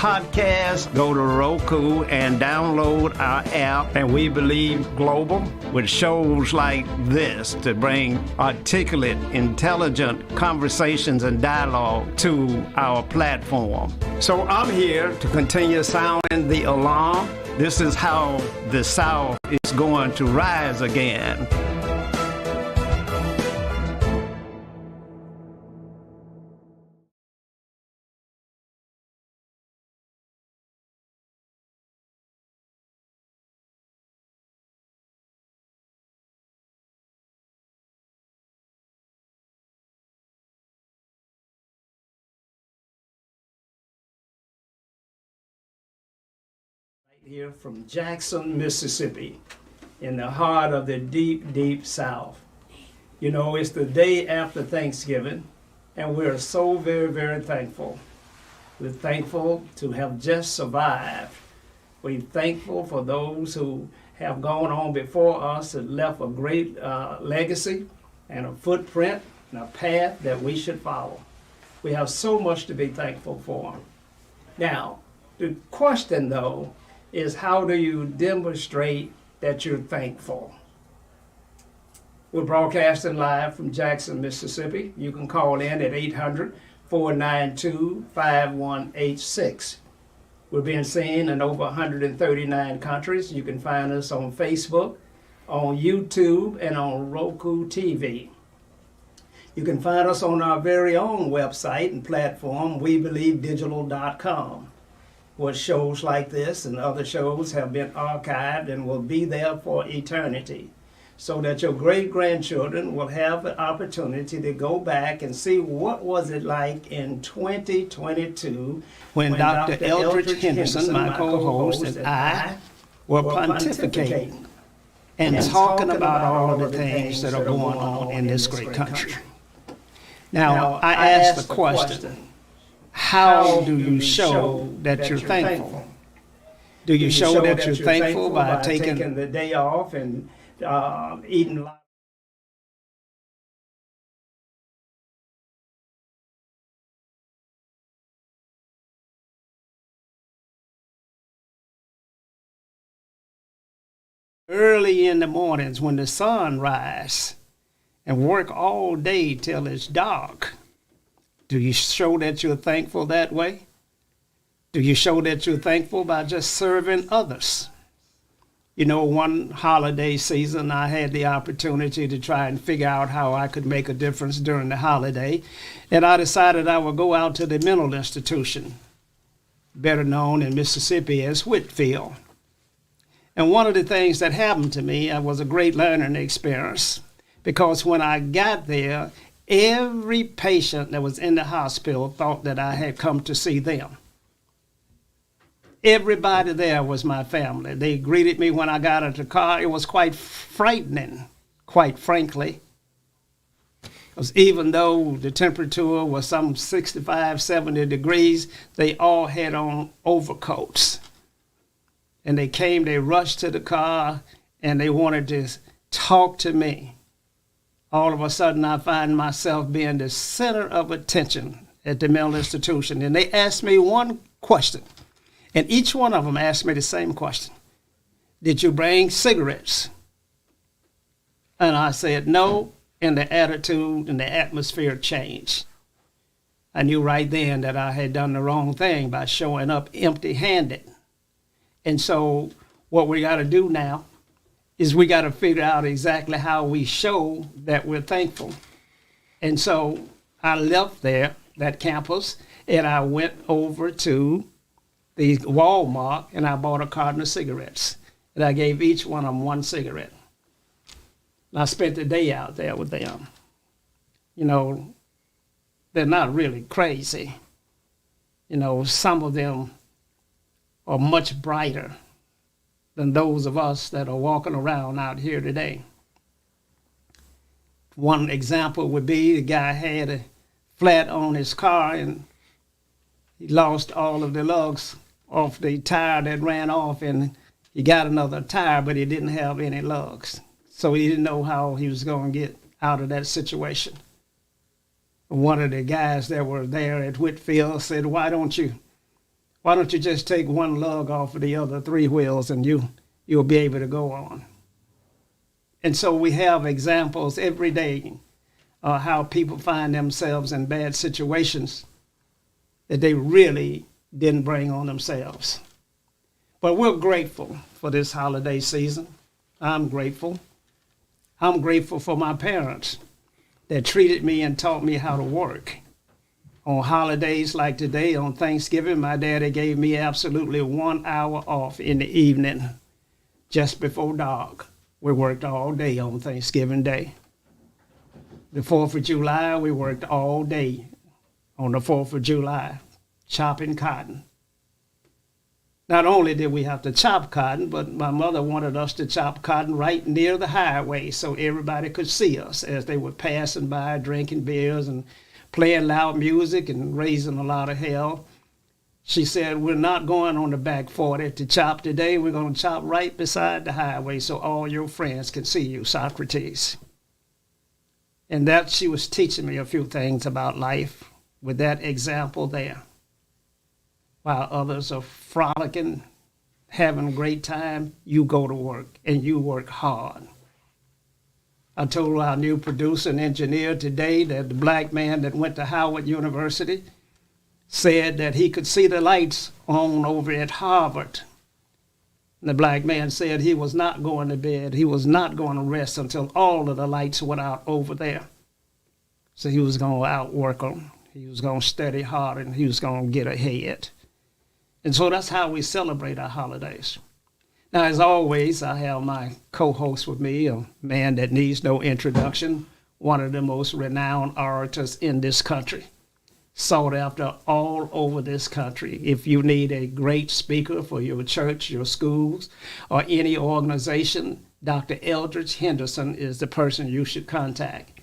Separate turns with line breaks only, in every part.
podcasts, go to Roku and download our app. And we believe global with shows like this to bring articulate, intelligent conversations and dialogue to our platform. So I'm here to continue sounding the alarm. This is how the South is going to rise again. Here from Jackson, Mississippi, in the heart of the deep, deep South. You know, it's the day after Thanksgiving, and we're so very, very thankful. We're thankful to have just survived. We're thankful for those who have gone on before us and left a great legacy and a footprint and a path that we should follow. We have so much to be thankful for. Now, the question, though, is how do you demonstrate that you're thankful? We're broadcasting live from Jackson, Mississippi. You can call in at 800-492-5186. We're being seen in over 139 countries. You can find us on Facebook, on YouTube, and on Roku TV. You can find us on our very own website and platform, WeBelieveDigital.com. where shows like this and other shows have been archived and will be there for eternity, so that your great-grandchildren will have the opportunity to go back and see what was it like in 2022 when Dr. Eldridge Henderson, my co-host, and I were pontificating and talking about all of the things that are going on in this great country. Now, I asked the question, how do you show that you're thankful? Do you show that you're thankful by taking the day off and eating early in the mornings when the sun rises and work all day till it's dark? Do you show that you're thankful that way? Do you show that you're thankful by just serving others? You know, one holiday season, I had the opportunity to try and figure out how I could make a difference during the holiday. And I decided I would go out to the mental institution, better known in Mississippi as Whitfield. And one of the things that happened to me, it was a great learning experience, because when I got there, every patient that was in the hospital thought that I had come to see them. Everybody there was my family. They greeted me when I got into the car. It was quite frightening, quite frankly. Because even though the temperature was some 65, 70 degrees, they all had on overcoats. And they came, they rushed to the car, and they wanted to talk to me. All of a sudden, I find myself being the center of attention at the mental institution. And they asked me one question, and each one of them asked me the same question. Did you bring cigarettes? And I said no, and the attitude and the atmosphere changed. I knew right then that I had done the wrong thing by showing up empty-handed. And so what we got to do now is we got to figure out exactly how we show that we're thankful. And so I left there, that campus, and I went over to the Walmart, and I bought a carton of cigarettes. And I gave each one of them one cigarette. And I spent the day out there with them. You know, they're not really crazy. You know, some of them are much brighter than those of us that are walking around out here today. One example would be the guy had a flat on his car and he lost all of the lugs off the tire that ran off, and he got another tire, but he didn't have any lugs. So he didn't know how he was going to get out of that situation. One of the guys that were there at Whitfield said, why don't you Why don't you just take one lug off of the other three wheels and you'll be able to go on? And so we have examples every day how people find themselves in bad situations that they really didn't bring on themselves. But we're grateful for this holiday season. I'm grateful. I'm grateful for my parents that treated me and taught me how to work. On holidays like today, on Thanksgiving, my daddy gave me absolutely 1 hour off in the evening, just before dark. We worked all day on Thanksgiving Day. The 4th of July, we worked all day on the 4th of July, chopping cotton. Not only did we have to chop cotton, but my mother wanted us to chop cotton right near the highway so everybody could see us as they were passing by, drinking beers and playing loud music and raising a lot of hell. She said, we're not going on the back 40 to chop today. We're going to chop right beside the highway so all your friends can see you, Socrates. And that she was teaching me a few things about life with that example there. While others are frolicking, having a great time, you go to work and you work hard. I told our new producer and engineer today that the black man that went to Howard University said that he could see the lights on over at Harvard. And the black man said he was not going to bed. He was not going to rest until all of the lights went out over there. So he was going to outwork them. He was going to study hard and he was going to get ahead. And so that's how we celebrate our holidays. Now, as always, I have my co-host with me, a man that needs no introduction, one of the most renowned orators in this country, sought after all over this country. If you need a great speaker for your church, your schools, or any organization, Dr. Eldridge Henderson is the person you should contact.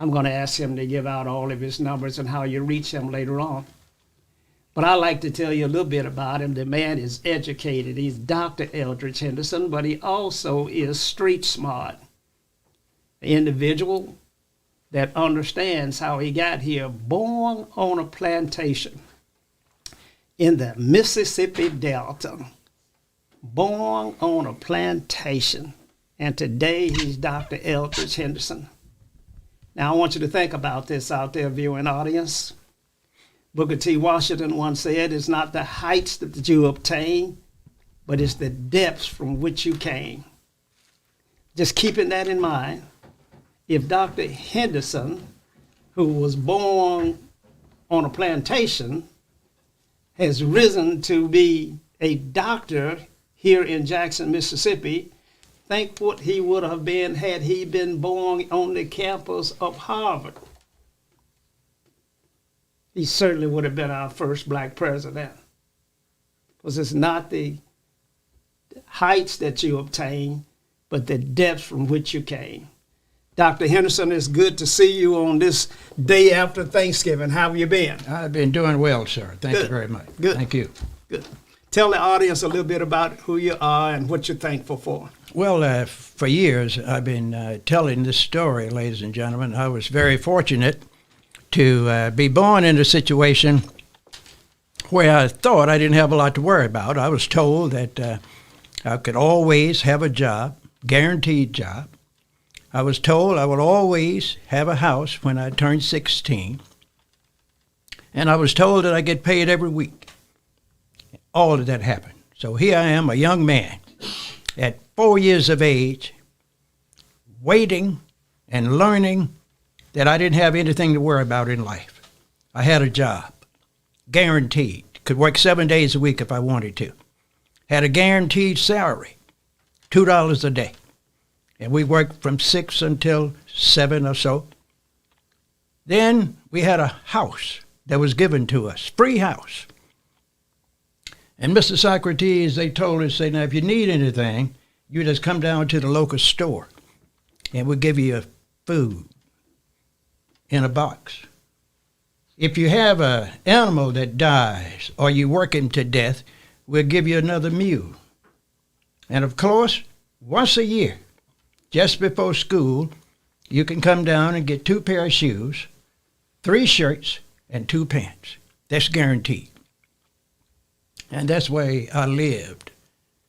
I'm going to ask him to give out all of his numbers and how you reach him later on. But I'd like to tell you a little bit about him. The man is educated. He's Dr. Eldridge Henderson, but he also is street smart. An individual that understands how he got here, born on a plantation in the Mississippi Delta. Born on a plantation. And today he's Dr. Eldridge Henderson. Now I want you to think about this out there, viewing audience. Booker T. Washington once said, it's not the heights that you obtain, but it's the depths from which you came. Just keeping that in mind, if Dr. Henderson, who was born on a plantation, has risen to be a doctor here in Jackson, Mississippi, think what he would have been had he been born on the campus of Harvard. He certainly would have been our first black president. Because it's not the heights that you obtain, but the depths from which you came. Dr. Henderson, it's good to see you on this day after Thanksgiving. How have you been?
I've been doing well, sir. Thank you very much.
Good.
Thank you.
Good. Tell the audience a little bit about who you are and what you're thankful for.
Well, for years, I've been telling this story, ladies and gentlemen. I was very fortunate to be born in a situation where I thought I didn't have a lot to worry about. I was told that I could always have a job, guaranteed job. I was told I would always have a house when I turned 16. And I was told that I get paid every week. All of that happened. So here I am, a young man, at 4 years of age, waiting and learning that I didn't have anything to worry about in life. I had a job, guaranteed. Could work 7 days a week if I wanted to. Had a guaranteed salary, $2 a day. And we worked from 6 until 7 or so. Then we had a house that was given to us, free house. And Mr. Socrates, they told us, now if you need anything, you just come down to the local store and we'll give you food in a box. If you have an animal that dies or you work him to death, we'll give you another mule. And of course, once a year, just before school, you can come down and get 2 pairs of shoes, 3 shirts, and 2 pants. That's guaranteed. And that's where I lived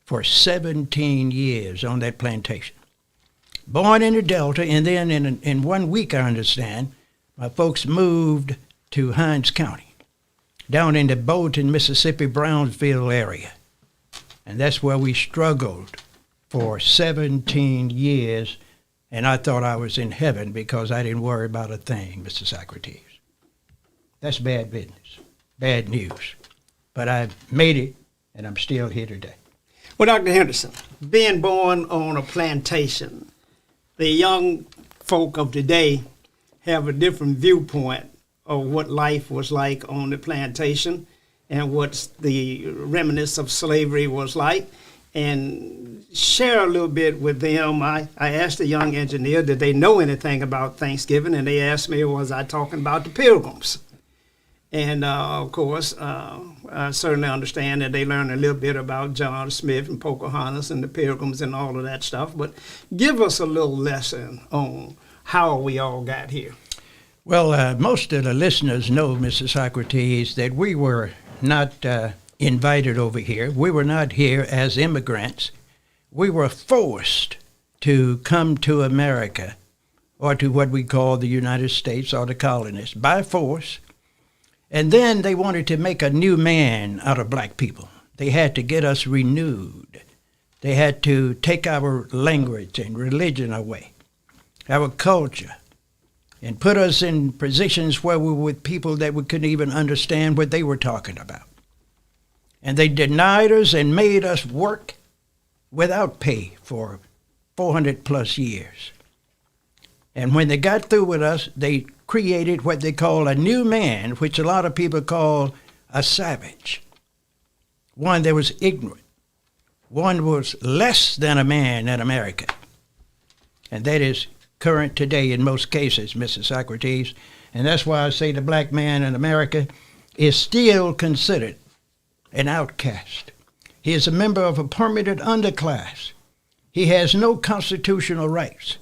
for 17 years on that plantation. Born in the Delta, and then in 1 week, I understand, my folks moved to Hinds County, down in the Bolton, Mississippi, Brownsville area. And that's where we struggled for 17 years, and I thought I was in heaven because I didn't worry about a thing, Mr. Socrates. That's bad business, bad news. But I made it, and I'm still here today.
Well, Dr. Henderson, being born on a plantation, the young folk of today have a different viewpoint of what life was like on the plantation and what the remnants of slavery was like, and share a little bit with them. I asked the young engineer, did they know anything about Thanksgiving? And they asked me, was I talking about the Pilgrims? And of course, I certainly understand that they learned a little bit about John Smith and Pocahontas and the Pilgrims and all of that stuff. But give us a little lesson on how we all got here.
Well, most of the listeners know, Mr. Socrates, that we were not invited over here. We were not here as immigrants. We were forced to come to America, or to what we call the United States or the colonies, by force. And then they wanted to make a new man out of black people. They had to get us renewed. They had to take our language and religion away, our culture, and put us in positions where we were with people that we couldn't even understand what they were talking about. And they denied us and made us work without pay for 400 plus years. And when they got through with us, they created what they call a new man, which a lot of people call a savage. One that was ignorant. One was less than a man in America. And that is current today in most cases, Mr. Socrates. And that's why I say the black man in America is still considered an outcast. He is a member of a permitted underclass. He has no constitutional rights.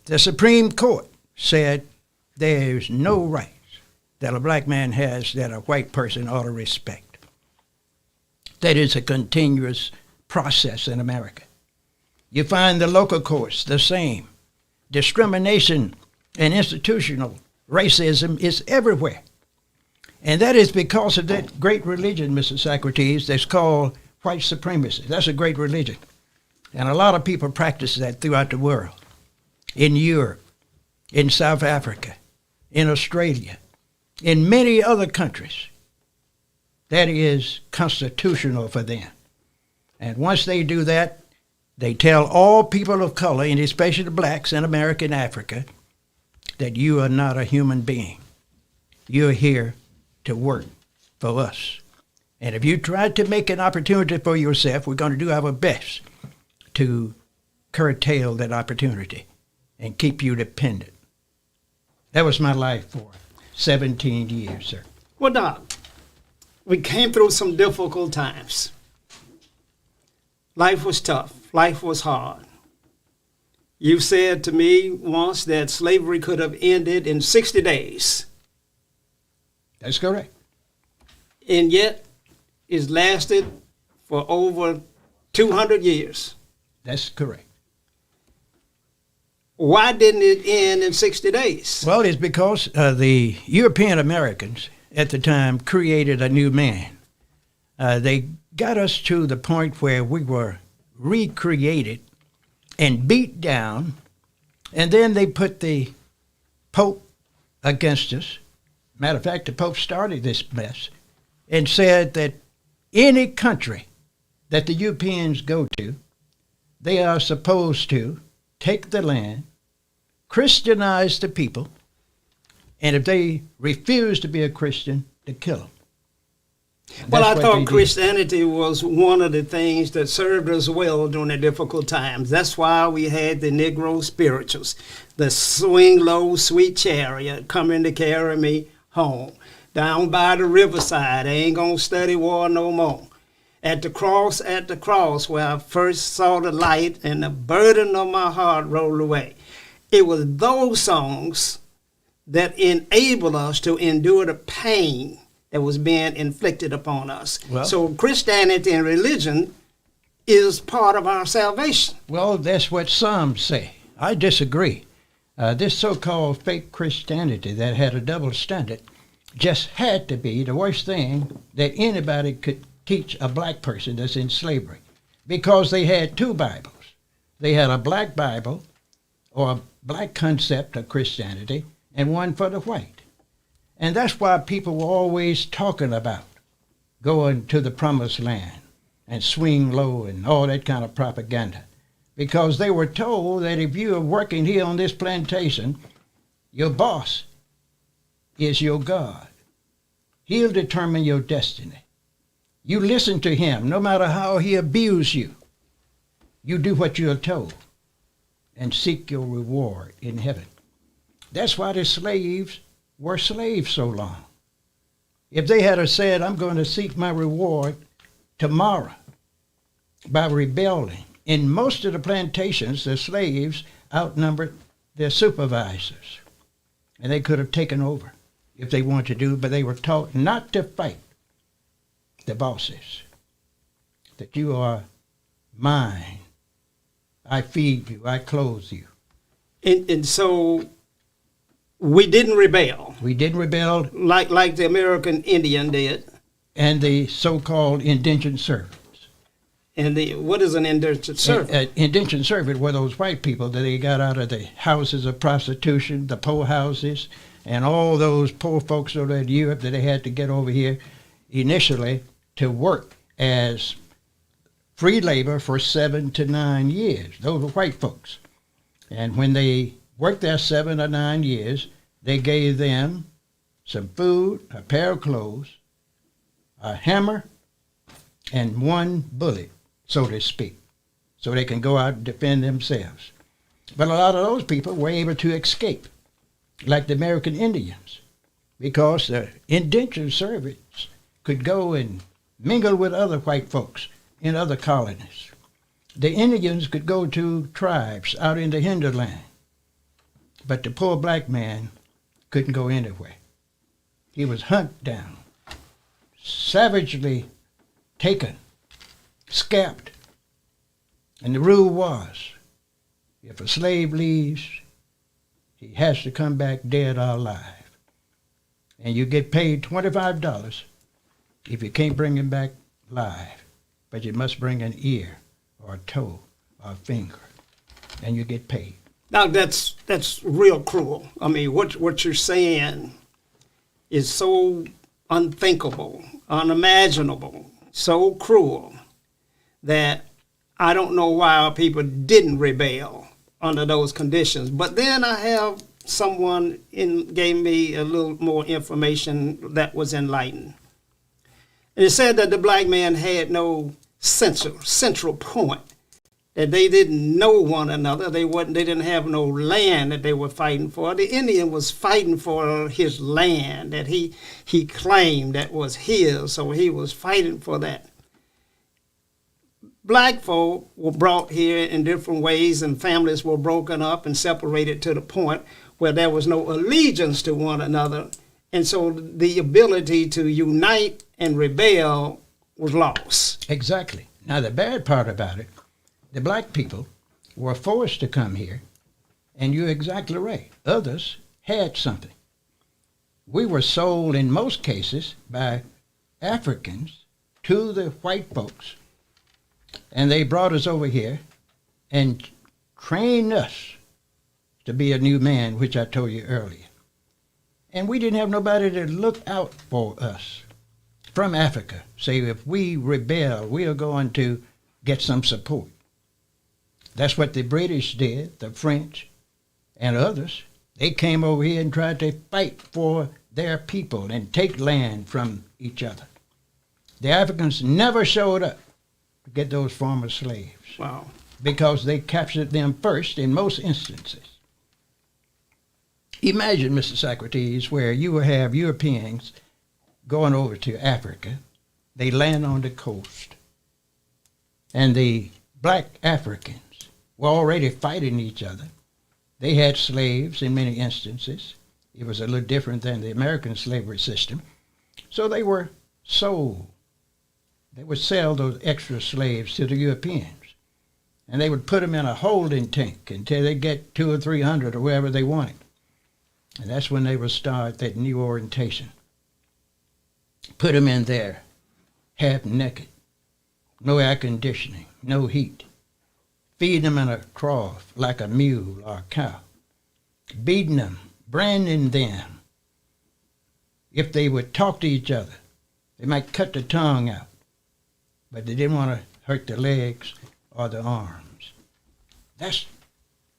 The Supreme Court said there's no rights that a black man has that a white person ought to respect. That is a continuous process in America. You find the local courts the same. Discrimination and institutional racism is everywhere. And that is because of that great religion, Mr. Socrates, that's called white supremacy. That's a great religion. And a lot of people practice that throughout the world. In Europe, in South Africa, in Australia, in many other countries. That is constitutional for them. And once they do that, they tell all people of color, and especially the blacks in America and Africa, that you are not a human being. You're here to work for us. And if you try to make an opportunity for yourself, we're going to do our best to curtail that opportunity and keep you dependent. That was my life for 17 years, sir.
Well, Doc, we came through some difficult times. Life was tough. Life was hard. You said to me once that slavery could have ended in 60 days.
That's correct.
And yet, it's lasted for over 200 years.
That's correct.
Why didn't it end in 60 days?
Well, it's because the European Americans at the time created a new man. They got us to the point where we were recreated and beat down, and then they put the Pope against us. Matter of fact, the Pope started this mess and said that any country that the Europeans go to, they are supposed to take the land, Christianize the people, and if they refuse to be a Christian, to kill them.
Well, I thought Christianity was one of the things that served us well during the difficult times. That's why we had the Negro spirituals, the swing low, sweet chariot coming to carry me home. Down by the riverside, I ain't gonna study war no more. At the cross, where I first saw the light and the burden of my heart rolled away. It was those songs that enabled us to endure the pain that was being inflicted upon us.
Well,
so Christianity and religion is part of our salvation.
Well, that's what some say. I disagree. This so-called fake Christianity that had a double standard just had to be the worst thing that anybody could teach a black person that's in slavery, because they had two Bibles. They had a black Bible, or a black concept of Christianity, and one for the white. And that's why people were always talking about going to the promised land and swing low and all that kind of propaganda, because they were told that if you are working here on this plantation, your boss is your God. He'll determine your destiny. You listen to him no matter how he abused you. You do what you're told and seek your reward in heaven. That's why the slaves were slaves so long. If they had said, I'm going to seek my reward tomorrow by rebelling, in most of the plantations, the slaves outnumbered their supervisors, and they could have taken over if they wanted to do, but they were taught not to fight the bosses, that you are mine, I feed you, I clothe you.
And so we didn't rebel.
We didn't rebel.
Like the American Indian did.
And the so-called indentured servants.
And what is an indentured servant?
Indentured servant were those white people that they got out of the houses of prostitution, the poor houses, and all those poor folks over in Europe that they had to get over here initially to work as free labor for 7 to 9 years. Those were white folks. And when they worked there 7 or 9 years, they gave them some food, a pair of clothes, a hammer, and one bullet, so to speak, so they can go out and defend themselves. But a lot of those people were able to escape, like the American Indians, because the indentured servants could go and mingle with other white folks in other colonies. The Indians could go to tribes out in the hinterland, but the poor black man couldn't go anywhere. He was hunted down, savagely taken, scalped. And the rule was, if a slave leaves, he has to come back dead or alive. And you get paid $25 if you can't bring him back live. But you must bring an ear or a toe or a finger, and you get paid.
Now that's real cruel. I mean, what you're saying is so unthinkable, unimaginable, so cruel that I don't know why our people didn't rebel under those conditions. But then I have someone gave me a little more information that was enlightened. And it said that the black man had no central point, that they didn't know one another. They didn't have no land that they were fighting for. The Indian was fighting for his land that he claimed that was his, so he was fighting for that. Black folk were brought here in different ways, and families were broken up and separated to the point where there was no allegiance to one another. And so the ability to unite and rebel was lost.
Exactly. Now, the bad part about it, the black people were forced to come here, and you're exactly right. Others had something. We were sold, in most cases, by Africans to the white folks, and they brought us over here and trained us to be a new man, which I told you earlier. And we didn't have nobody to look out for us from Africa. Say, if we rebel, we are going to get some support. That's what the British did, the French, and others. They came over here and tried to fight for their people and take land from each other. The Africans never showed up to get those former slaves.
Wow.
Because they captured them first in most instances. Imagine, Mr. Socrates, where you will have Europeans going over to Africa. They land on the coast. And the black Africans were already fighting each other. They had slaves in many instances. It was a little different than the American slavery system. So they were sold. They would sell those extra slaves to the Europeans. And they would put them in a holding tank until they get 200 or 300 or wherever they wanted. And that's when they would start that new orientation. Put them in there, half naked, no air conditioning, no heat. Feed them in a trough like a mule or a cow. Beating them, branding them. If they would talk to each other, they might cut the tongue out, but they didn't want to hurt the legs or the arms. That's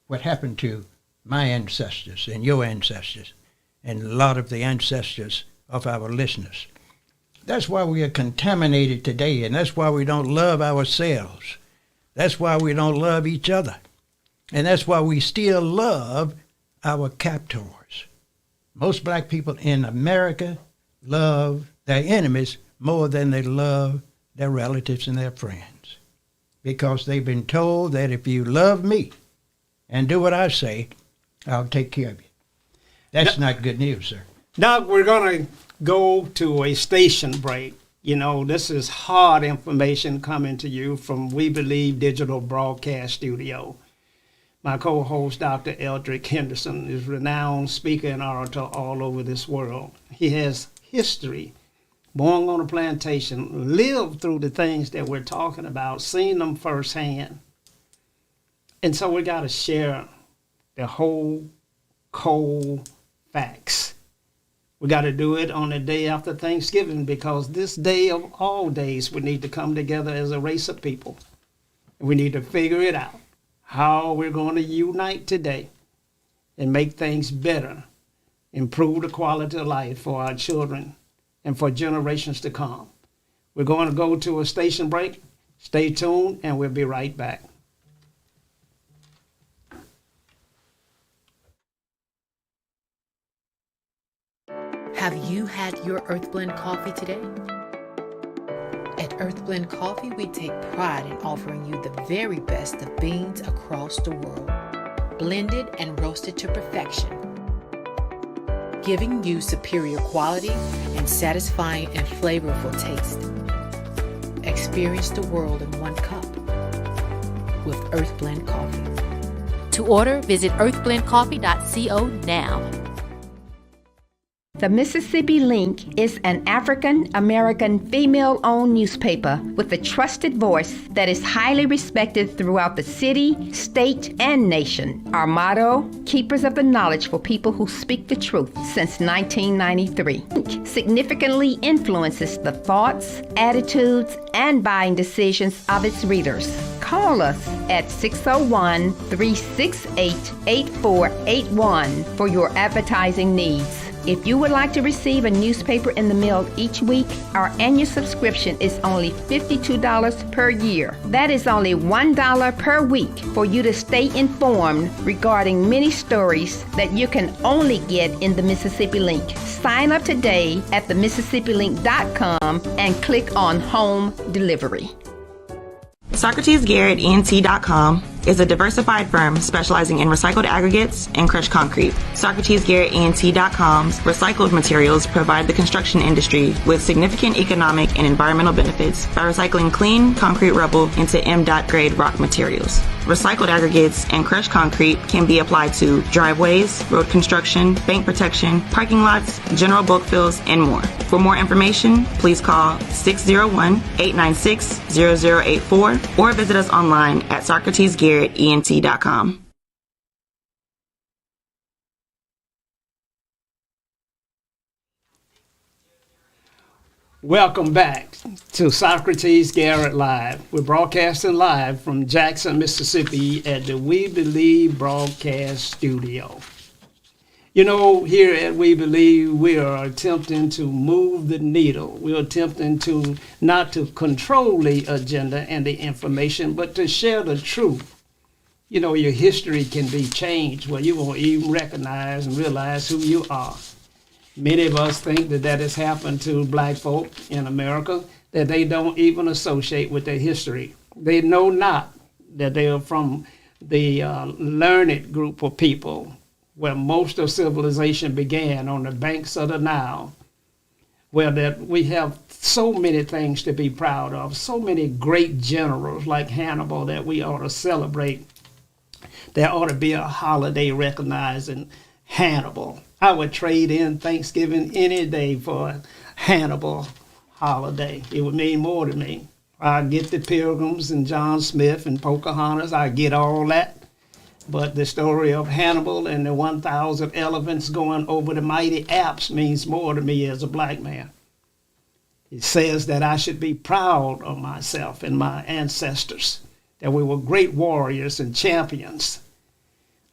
what happened to my ancestors and your ancestors and a lot of the ancestors of our listeners. That's why we are contaminated today, and that's why we don't love ourselves. That's why we don't love each other. And that's why we still love our captors. Most black people in America love their enemies more than they love their relatives and their friends, because they've been told that if you love me and do what I say, I'll take care of you. That's not good news, sir.
Doc, we're going to go to a station break. You know, this is hard information coming to you from We Believe Digital Broadcast Studio. My co-host, Dr. Eldrick Henderson, is a renowned speaker and orator all over this world. He has history, born on a plantation, lived through the things that we're talking about, seen them firsthand. And so we got to share the whole cold facts. We got to do it on the day after Thanksgiving, because this day of all days, we need to come together as a race of people. We need to figure it out, how we're going to unite today and make things better, improve the quality of life for our children and for generations to come. We're going to go to a station break. Stay tuned, and we'll be right back.
Have you had your Earthblend coffee today? At Earthblend Coffee, we take pride in offering you the very best of beans across the world, blended and roasted to perfection, giving you superior quality and satisfying and flavorful taste. Experience the world in one cup with Earthblend Coffee.
To order, visit earthblendcoffee.co now.
The Mississippi Link is an African-American female-owned newspaper with a trusted voice that is highly respected throughout the city, state, and nation. Our motto, keepers of the knowledge for people who speak the truth, since 1993. Link significantly influences the thoughts, attitudes, and buying decisions of its readers. Call us at 601-368-8481 for your advertising needs. If you would like to receive a newspaper in the mail each week, our annual subscription is only $52 per year. That is only $1 per week for you to stay informed regarding many stories that you can only get in the Mississippi Link. Sign up today at themississippiLink.com and click on Home Delivery.
Socrates Garrett ENT.com is a diversified firm specializing in recycled aggregates and crushed concrete. Socrates Garrett ENT.com's recycled materials provide the construction industry with significant economic and environmental benefits by recycling clean concrete rubble into M.Dot grade rock materials. Recycled aggregates and crushed concrete can be applied to driveways, road construction, bank protection, parking lots, general bulk fills, and more. For more information, please call 601-896-0084 or visit us online at SocratesGarrettENT.com.
Welcome back to Socrates Garrett Live. We're broadcasting live from Jackson, Mississippi at the We Believe Broadcast Studio. You know, here at We Believe, we are attempting to move the needle. We're attempting to not to control the agenda and the information, but to share the truth. You know, your history can be changed where you won't even recognize and realize who you are. Many of us think that that has happened to black folk in America, that they don't even associate with their history. They know not that they are from the learned group of people where most of civilization began on the banks of the Nile, where that we have so many things to be proud of, so many great generals like Hannibal that we ought to celebrate. There ought to be a holiday recognizing Hannibal. I would trade in Thanksgiving any day for a Hannibal holiday. It would mean more to me. I get the Pilgrims and John Smith and Pocahontas. I get all that. But the story of Hannibal and the 1,000 elephants going over the mighty Alps means more to me as a black man. It says that I should be proud of myself and my ancestors, that we were great warriors and champions.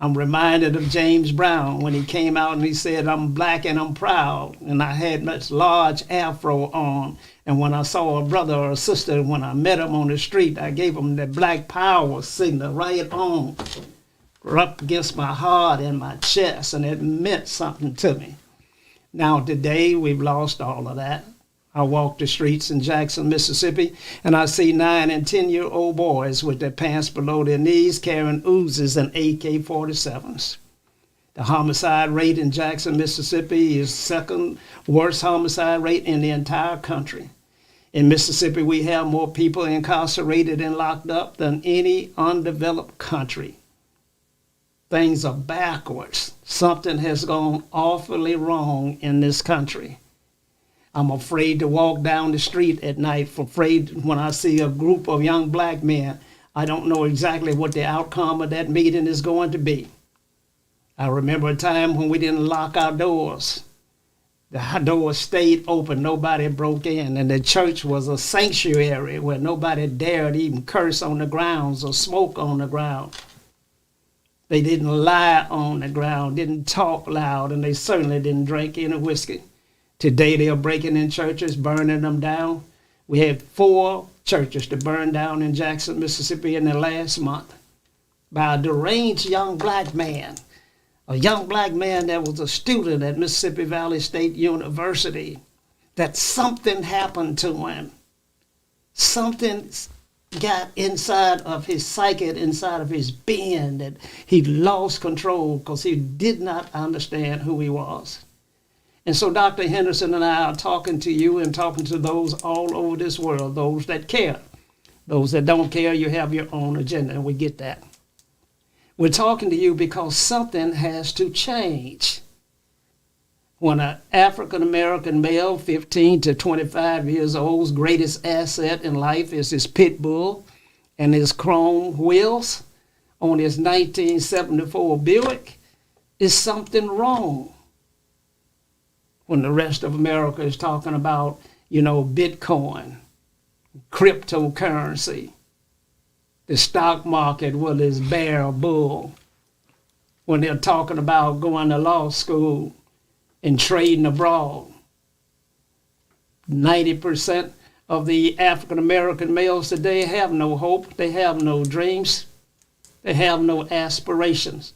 I'm reminded of James Brown when he came out and he said, "I'm black and I'm proud." And I had much large afro on. And when I saw a brother or a sister, when I met them on the street, I gave them the black power signal right on, up against my heart and my chest. And it meant something to me. Now today, we've lost all of that. I walk the streets in Jackson, Mississippi, and I see 9 and 10-year-old boys with their pants below their knees carrying Uzis and AK-47s. The homicide rate in Jackson, Mississippi is second worst homicide rate in the entire country. In Mississippi, we have more people incarcerated and locked up than any undeveloped country. Things are backwards. Something has gone awfully wrong in this country. I'm afraid to walk down the street at night, afraid when I see a group of young black men. I don't know exactly what the outcome of that meeting is going to be. I remember a time when we didn't lock our doors. The doors stayed open, nobody broke in, and the church was a sanctuary where nobody dared even curse on the grounds or smoke on the ground. They didn't lie on the ground, didn't talk loud, and they certainly didn't drink any whiskey. Today they are breaking in churches, burning them down. We had 4 churches to burn down in Jackson, Mississippi in the last month by a deranged young black man. A young black man that was a student at Mississippi Valley State University, that something happened to him. Something got inside of his psyche, inside of his being, that he lost control because he did not understand who he was. And so Dr. Henderson and I are talking to you and talking to those all over this world, those that care. Those that don't care, you have your own agenda, and we get that. We're talking to you because something has to change. When an African-American male, 15 to 25 years old's greatest asset in life is his pit bull and his chrome wheels on his 1974 Buick, is something wrong. When the rest of America is talking about, Bitcoin, cryptocurrency, the stock market with his bear bull, when they're talking about going to law school and trading abroad. 90% of the African-American males today have no hope, they have no dreams, they have no aspirations,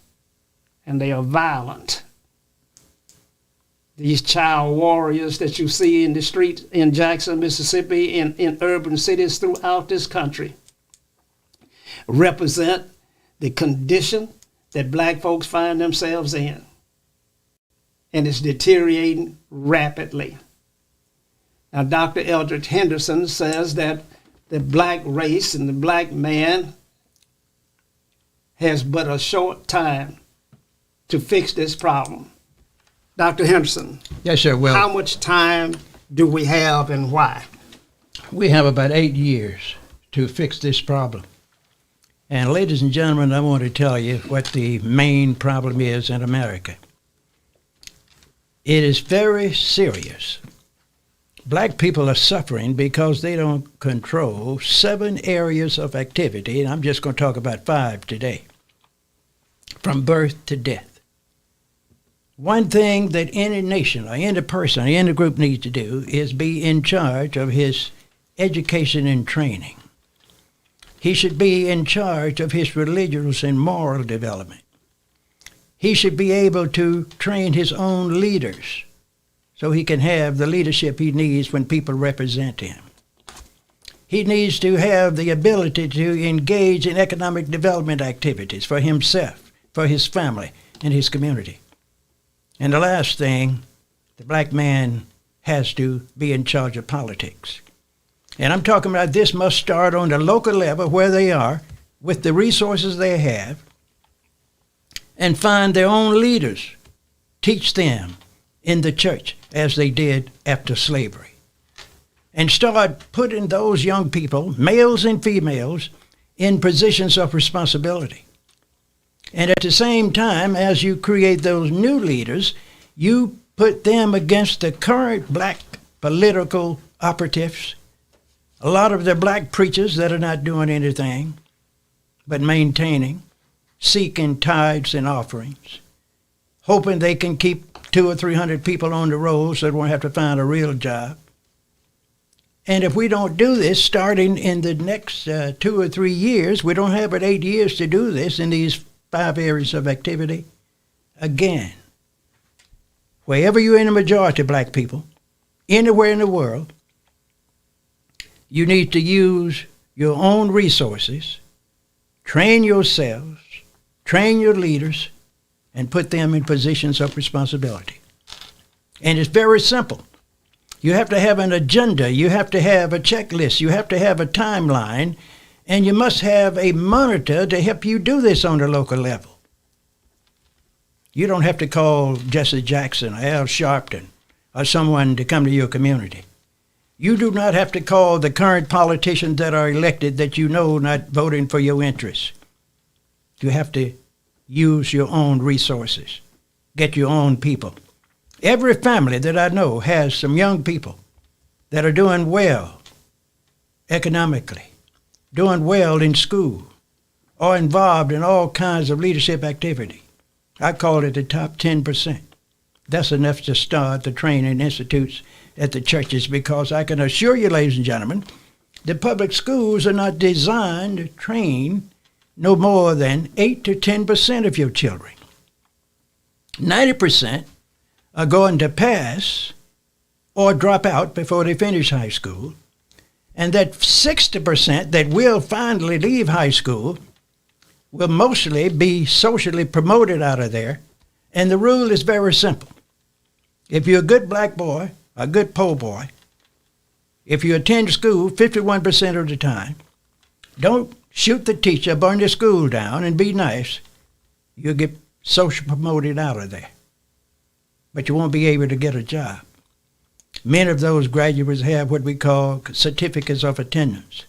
and they are violent. These child warriors that you see in the streets in Jackson, Mississippi, in urban cities throughout this country represent the condition that black folks find themselves in. And it's deteriorating rapidly. Now, Dr. Eldridge Henderson says that the black race and the black man has but a short time to fix this problem. Dr. Henderson.
Yes, sir. Well,
how much time do we have and why?
We have about 8 years to fix this problem. And ladies and gentlemen, I want to tell you what the main problem is in America. It is very serious. Black people are suffering because they don't control 7 areas of activity, and I'm just going to talk about 5 today, from birth to death. One thing that any nation or any person or any group needs to do is be in charge of his education and training. He should be in charge of his religious and moral development. He should be able to train his own leaders so he can have the leadership he needs when people represent him. He needs to have the ability to engage in economic development activities for himself, for his family, and his community. And the last thing, the black man has to be in charge of politics. And I'm talking about this must start on the local level where they are with the resources they have and find their own leaders, teach them in the church as they did after slavery. And start putting those young people, males and females, in positions of responsibility. And at the same time, as you create those new leaders, you put them against the current black political operatives, a lot of the black preachers that are not doing anything but maintaining, seeking tithes and offerings, hoping they can keep 200 or 300 people on the roll so they won't have to find a real job. And if we don't do this starting in the next 2 or 3 years, we don't have but 8 years to do this in these 5 areas of activity. Again, wherever you're in a majority of black people, anywhere in the world, you need to use your own resources, train yourselves, train your leaders, and put them in positions of responsibility. And it's very simple. You have to have an agenda. You have to have a checklist. You have to have a timeline. And you must have a monitor to help you do this on the local level. You don't have to call Jesse Jackson or Al Sharpton or someone to come to your community. You do not have to call the current politicians that are elected that you know not voting for your interests. You have to use your own resources. Get your own people. Every family that I know has some young people that are doing well economically, doing well in school, or involved in all kinds of leadership activity. I call it the top 10%. That's enough to start the training institutes at the churches, because I can assure you, ladies and gentlemen, the public schools are not designed to train no more than 8 to 10% of your children. 90% are going to pass or drop out before they finish high school. And that 60% that will finally leave high school will mostly be socially promoted out of there. And the rule is very simple. If you're a good black boy, a good po' boy, if you attend school 51% of the time, don't shoot the teacher, burn the school down, and be nice, you'll get social promoted out of there. But you won't be able to get a job. Many of those graduates have what we call certificates of attendance.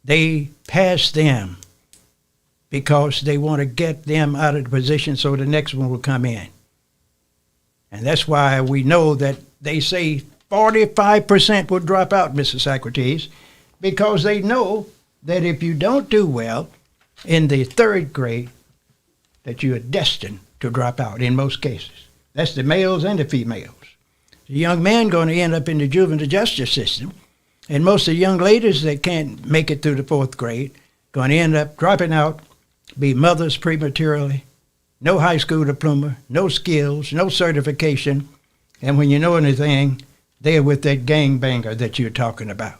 They pass them because they want to get them out of the position so the next one will come in. And that's why we know that they say 45% will drop out, Mr. Socrates, because they know that if you don't do well in the 3rd grade, that you are destined to drop out in most cases. That's the males and the females. The young man going to end up in the juvenile justice system, and most of the young ladies that can't make it through the 4th grade going to end up dropping out, be mothers prematurely, no high school diploma, no skills, no certification, and when you know anything, they are with that gangbanger that you're talking about.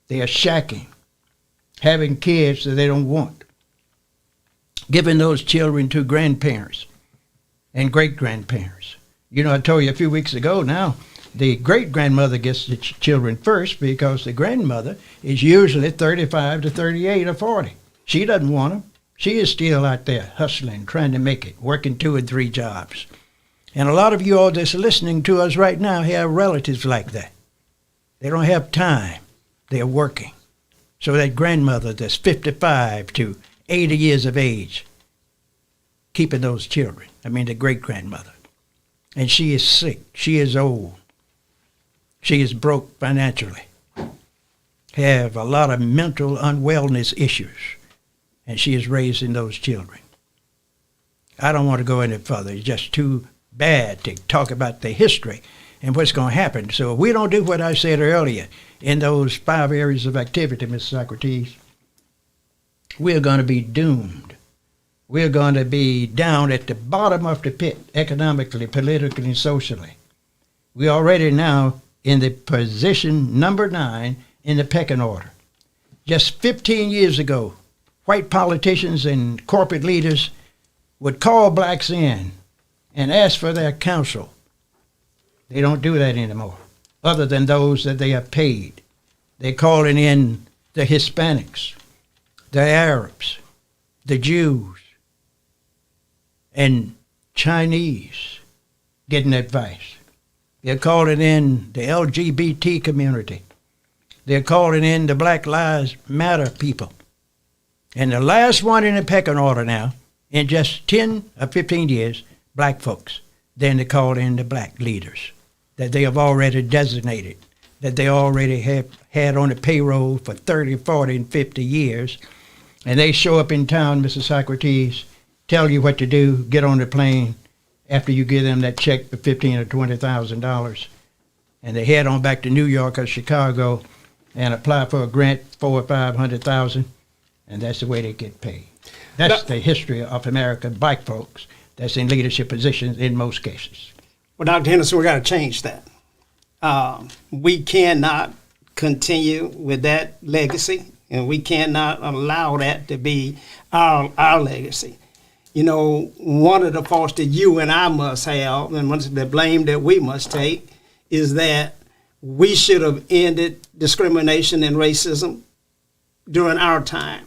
They are shacking, having kids that they don't want, giving those children to grandparents and great-grandparents. You know, I told you a few weeks ago now, the great-grandmother gets the children first because the grandmother is usually 35 to 38 or 40. She doesn't want them. She is still out there hustling, trying to make it, working 2 and 3 jobs. And a lot of you all that's listening to us right now have relatives like that. They don't have time. They're working. So that grandmother that's 55 to 80 years of age, keeping those children. The great-grandmother. And she is sick. She is old. She is broke financially. Have a lot of mental unwellness issues. And she is raising those children. I don't want to go any further. It's just too bad to talk about the history and what's going to happen. So if we don't do what I said earlier in those 5 areas of activity, Mr. Socrates, we're going to be doomed. We're going to be down at the bottom of the pit, economically, politically, and socially. We're already now in the position number 9 in the pecking order. Just 15 years ago, white politicians and corporate leaders would call blacks in and ask for their counsel They don't do that anymore, other than those that they have paid. They're calling in the Hispanics, the Arabs, the Jews, and Chinese getting advice. They're calling in the LGBT community. They're calling in the Black Lives Matter people. And the last one in the pecking order now, in just 10 or 15 years, black folks. Then they call in the black leaders that they have already designated, that they already have had on the payroll for 30, 40, and 50 years. And they show up in town, Mr. Socrates, tell you what to do, get on the plane after you give them that check for $15,000 or $20,000. And they head on back to New York or Chicago and apply for a grant, $400,000 or $500,000, and that's the way they get paid. That's the history of American black folks that's in leadership positions in most cases.
Well, Dr. Henderson, we got to change that. We cannot continue with that legacy, and we cannot allow that to be our legacy. You know, one of the faults that you and I must have, and one of the blame that we must take, is that we should have ended discrimination and racism during our time,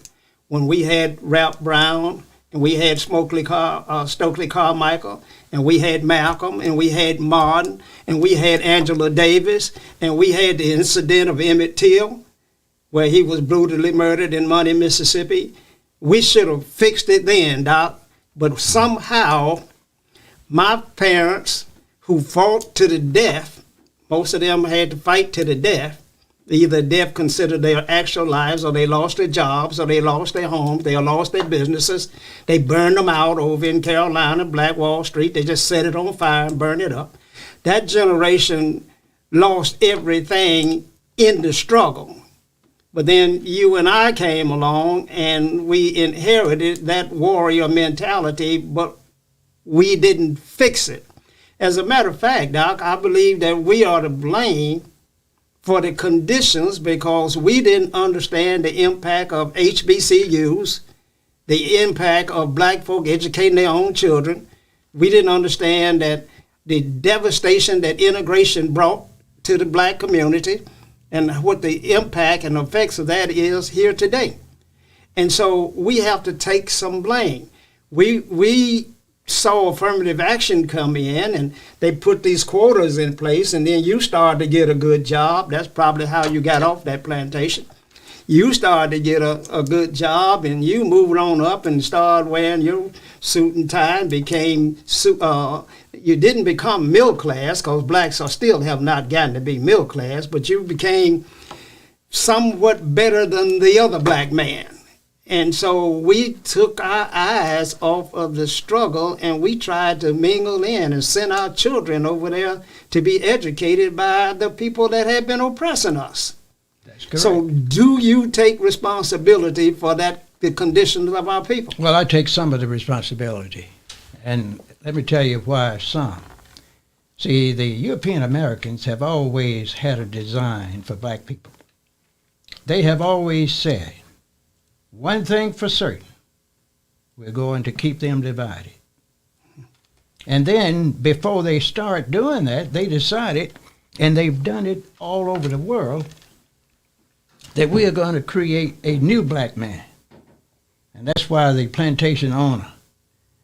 when we had Ralph Brown, and we had Stokely Carmichael, and we had Malcolm, and we had Martin, and we had Angela Davis, and we had the incident of Emmett Till, where he was brutally murdered in Money, Mississippi. We should have fixed it then, Doc. But somehow, my parents, who fought to the death, most of them had to fight to the death. Either death considered their actual lives, or they lost their jobs, or they lost their homes, they lost their businesses. They burned them out over in Carolina, Black Wall Street. They just set it on fire and burned it up. That generation lost everything in the struggle. But then you and I came along, and we inherited that warrior mentality, but we didn't fix it. As a matter of fact, Doc, I believe that we are to blame for the conditions, because we didn't understand the impact of HBCUs, the impact of black folk educating their own children. We didn't understand that the devastation that integration brought to the black community, and what the impact and effects of that is here today. And so we have to take some blame. We saw affirmative action come in, and they put these quotas in place, and then you started to get a good job. That's probably how you got off that plantation. You started to get a good job, and you moved on up and started wearing your suit and tie and became, you didn't become middle class, because blacks are still have not gotten to be middle class, but you became somewhat better than the other black man. And so we took our eyes off of the struggle, and we tried to mingle in and send our children over there to be educated by the people that had been oppressing us.
That's correct.
So do you take responsibility for that, the conditions of our people?
Well, I take some of the responsibility. And let me tell you why some. See, the European Americans have always had a design for black people. They have always said, one thing for certain, we're going to keep them divided. And then before they start doing that, they decided, and they've done it all over the world, that we are going to create a new black man. And that's why the plantation owner,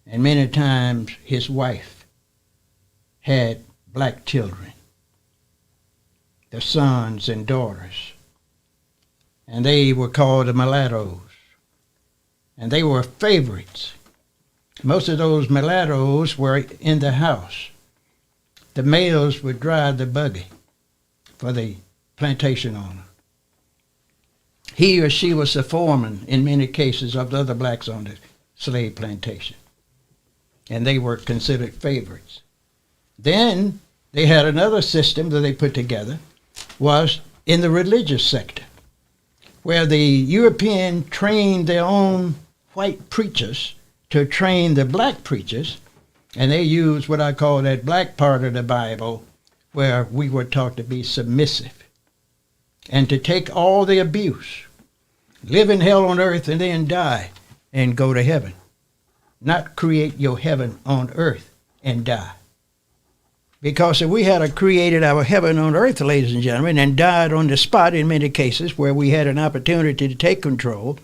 and many times his wife, had black children, their sons and daughters. And they were called the mulattoes. And they were favorites. Most of those mulattoes were in the house. The males would drive the buggy for the plantation owner. He or she was the foreman, in many cases, of the other blacks on the slave plantation. And they were considered favorites. Then they had another system that they put together, was in the religious sector, where the European trained their own white preachers to train the black preachers, and they used what I call that black part of the Bible, where we were taught to be submissive and to take all the abuse, live in hell on earth and then die and go to heaven, not create your heaven on earth and die. Because if we had created our heaven on earth, ladies and gentlemen, and died on the spot in many cases where we had an opportunity to take control,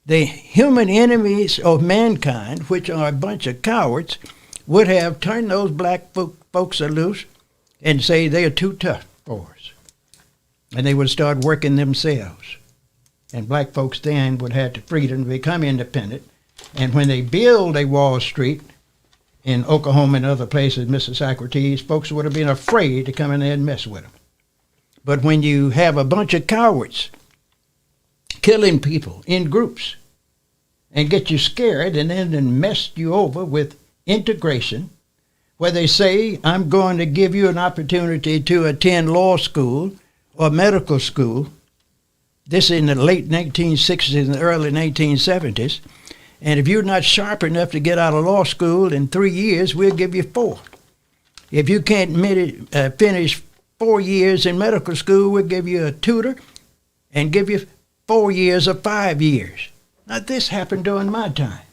the human enemies of mankind, which are a bunch of cowards, would have turned those black folks loose and say they are too tough for us. And they would start working themselves. And black folks then would have the freedom to become independent. And when they build a Wall Street in Oklahoma and other places, Mr. Socrates, folks would have been afraid to come in there and mess with them. But when you have a bunch of cowards killing people in groups and get you scared and then mess you over with integration, where they say, I'm going to give you an opportunity to attend law school or medical school, this in the late 1960s and the early 1970s, and if you're not sharp enough to get out of law school in 3 years, we'll give you 4. If you can't finish 4 years in medical school, we'll give you a tutor and give you 4 years or 5 years. Now, this happened during my time.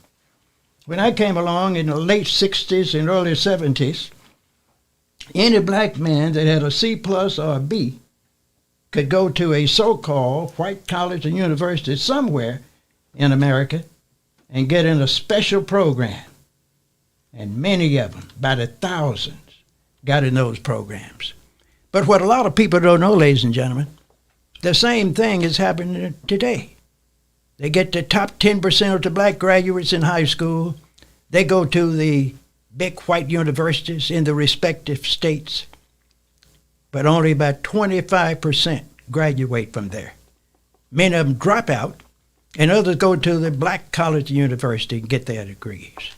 When I came along in the late 60s and early 70s, any black man that had a C plus or a B could go to a so-called white college and university somewhere in America and get in a special program. And many of them, by the thousands, got in those programs. But what a lot of people don't know, ladies and gentlemen, the same thing is happening today. They get the top 10% of the black graduates in high school. They go to the big white universities in the respective states, but only about 25% graduate from there. Many of them drop out, and others go to the black college university and get their degrees.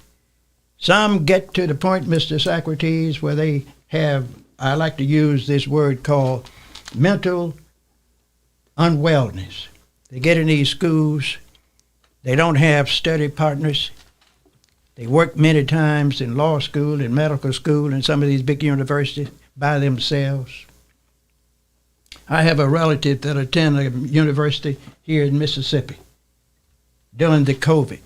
Some get to the point, Mr. Socrates, where they have, I like to use this word called mental unwellness. They get in these schools, they don't have study partners. They work many times in law school and medical school and some of these big universities by themselves. I have a relative that attended a university here in Mississippi during the COVID.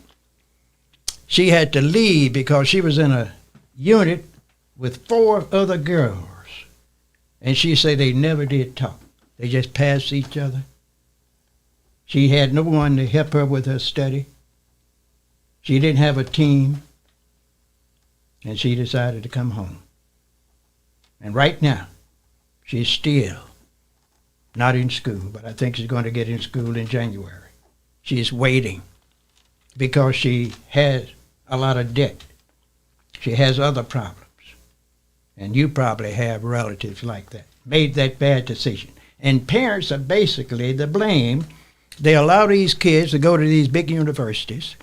She had to leave because she was in a unit with 4 other girls. And she said they never did talk. They just passed each other. She had no one to help her with her study. She didn't have a team. And she decided to come home. And right now, she's still not in school, but I think she's going to get in school in January. She's waiting because she has a lot of debt. She has other problems. And you probably have relatives like that, made that bad decision. And parents are basically the blame. They allow these kids to go to these big universities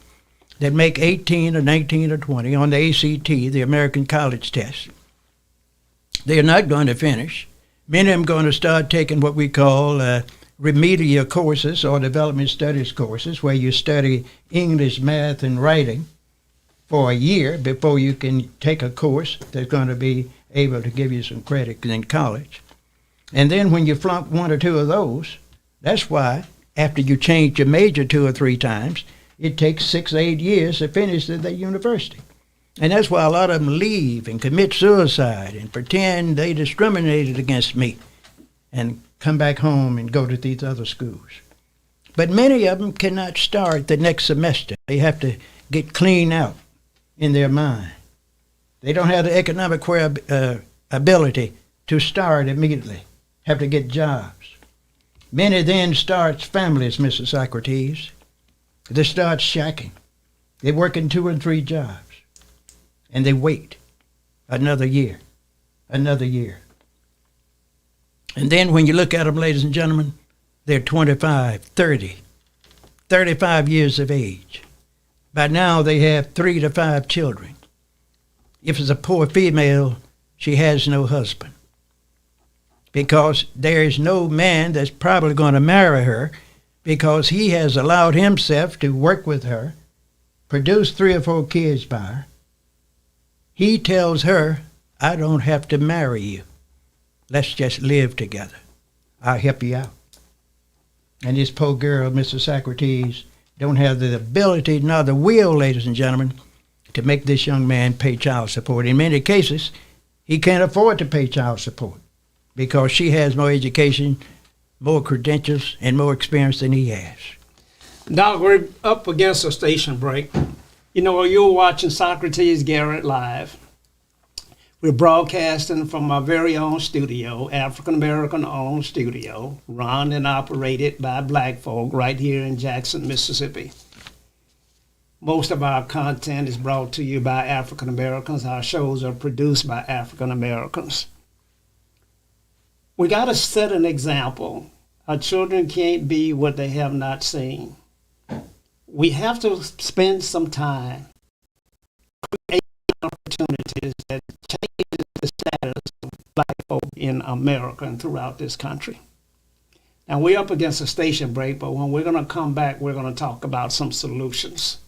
that make 18 or 19 or 20 on the ACT, the American College Test. They're not going to finish. Many of them are going to start taking what we call remedial courses or development studies courses, where you study English, math, and writing for a year before you can take a course that's going to be able to give you some credit in college. And then when you flunk 1 or 2 of those, that's why after you change your major 2 or 3 times, it takes 6 or 8 years to finish at that university. And that's why a lot of them leave and commit suicide and pretend they discriminated against me and come back home and go to these other schools. But many of them cannot start the next semester. They have to get cleaned out in their mind. They don't have the economic ability to start immediately, have to get jobs. Many then start families, Mr. Socrates. They start shacking. They work in 2 and 3 jobs. And they wait another year. And then when you look at them, ladies and gentlemen, they're 25, 30, 35 years of age. By now they have 3 to 5 children. If it's a poor female, she has no husband. Because there is no man that's probably going to marry her, because he has allowed himself to work with her, produce 3 or 4 kids by her. He tells her, I don't have to marry you. Let's just live together. I'll help you out. And this poor girl, Mr. Socrates, don't have the ability nor the will, ladies and gentlemen, to make this young man pay child support. In many cases, he can't afford to pay child support because she has more education, more credentials, and more experience than he has.
Doc, we're up against a station break. You know, you're watching Socrates Garrett live. We're broadcasting from our very own studio, African-American owned studio, run and operated by black folk right here in Jackson, Mississippi. Most of our content is brought to you by African Americans. Our shows are produced by African Americans. We got to set an example. Our children can't be what they have not seen. We have to spend some time creating opportunities that change the status of black folk in America and throughout this country. Now, we're up against a station break, but when we're going to come back, we're going to talk about some solutions.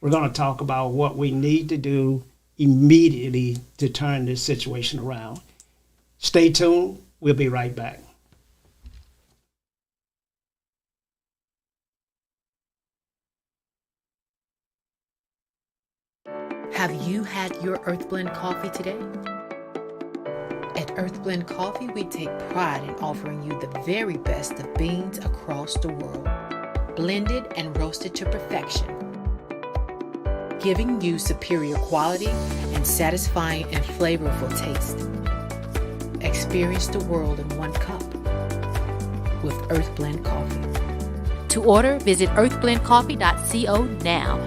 We're going to talk about what we need to do immediately to turn this situation around. Stay tuned. We'll be right back.
Have you had your Earthblend coffee today? At Earthblend Coffee, we take pride in offering you the very best of beans across the world, blended and roasted to perfection, giving you superior quality and satisfying and flavorful taste. Experience the world in one cup with Earthblend Coffee.
To order, visit earthblendcoffee.co now.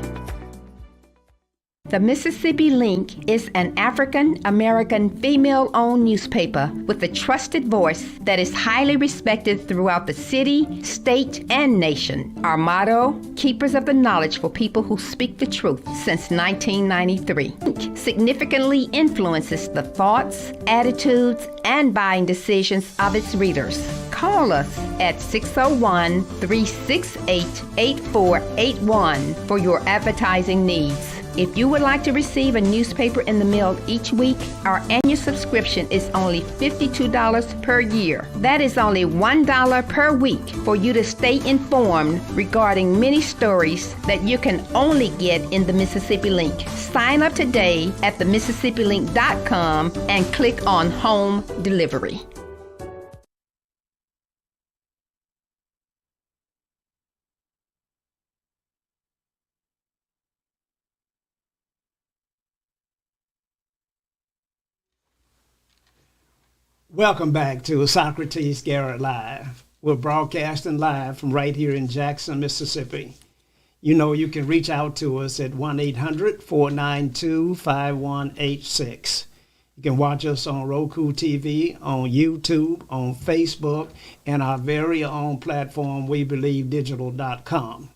The Mississippi Link is an African American female owned newspaper with a trusted voice that is highly respected throughout the city, state, and nation. Our motto, Keepers of the Knowledge for People Who Speak the Truth, since 1993. Link significantly influences the thoughts, attitudes, and buying decisions of its readers. Call us at 601-368-8481 for your advertising needs. If you would like to receive a newspaper in the mail each week, our annual subscription is only $52 per year. That is only $1 per week for you to stay informed regarding many stories that you can only get in the Mississippi Link. Sign up today at themississippilink.com and click on Home Delivery.
Welcome back to Socrates Garrett Live. We're broadcasting live from right here in Jackson, Mississippi. You know, you can reach out to us at 1-800-492-5186. You can watch us on Roku TV, on YouTube, on Facebook, and our very own platform, WeBelieveDigital.com.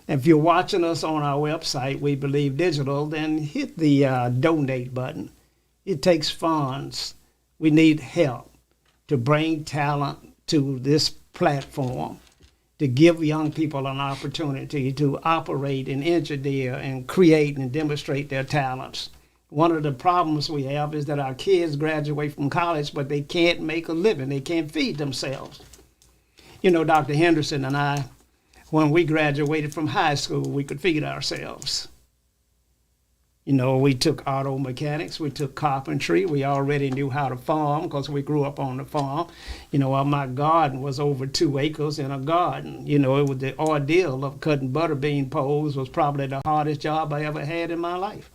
If you're watching us on our website, We Believe Digital, then hit the donate button. It takes funds. We need help to bring talent to this platform, to give young people an opportunity to operate and engineer and create and demonstrate their talents. One of the problems we have is that our kids graduate from college, but they can't make a living. They can't feed themselves. You know, Dr. Henderson and I, when we graduated from high school, we could feed ourselves. You know, we took auto mechanics, we took carpentry, we already knew how to farm because we grew up on the farm. You know, my garden was over 2 acres in a garden. You know, it was the ordeal of cutting butterbean poles was probably the hardest job I ever had in my life.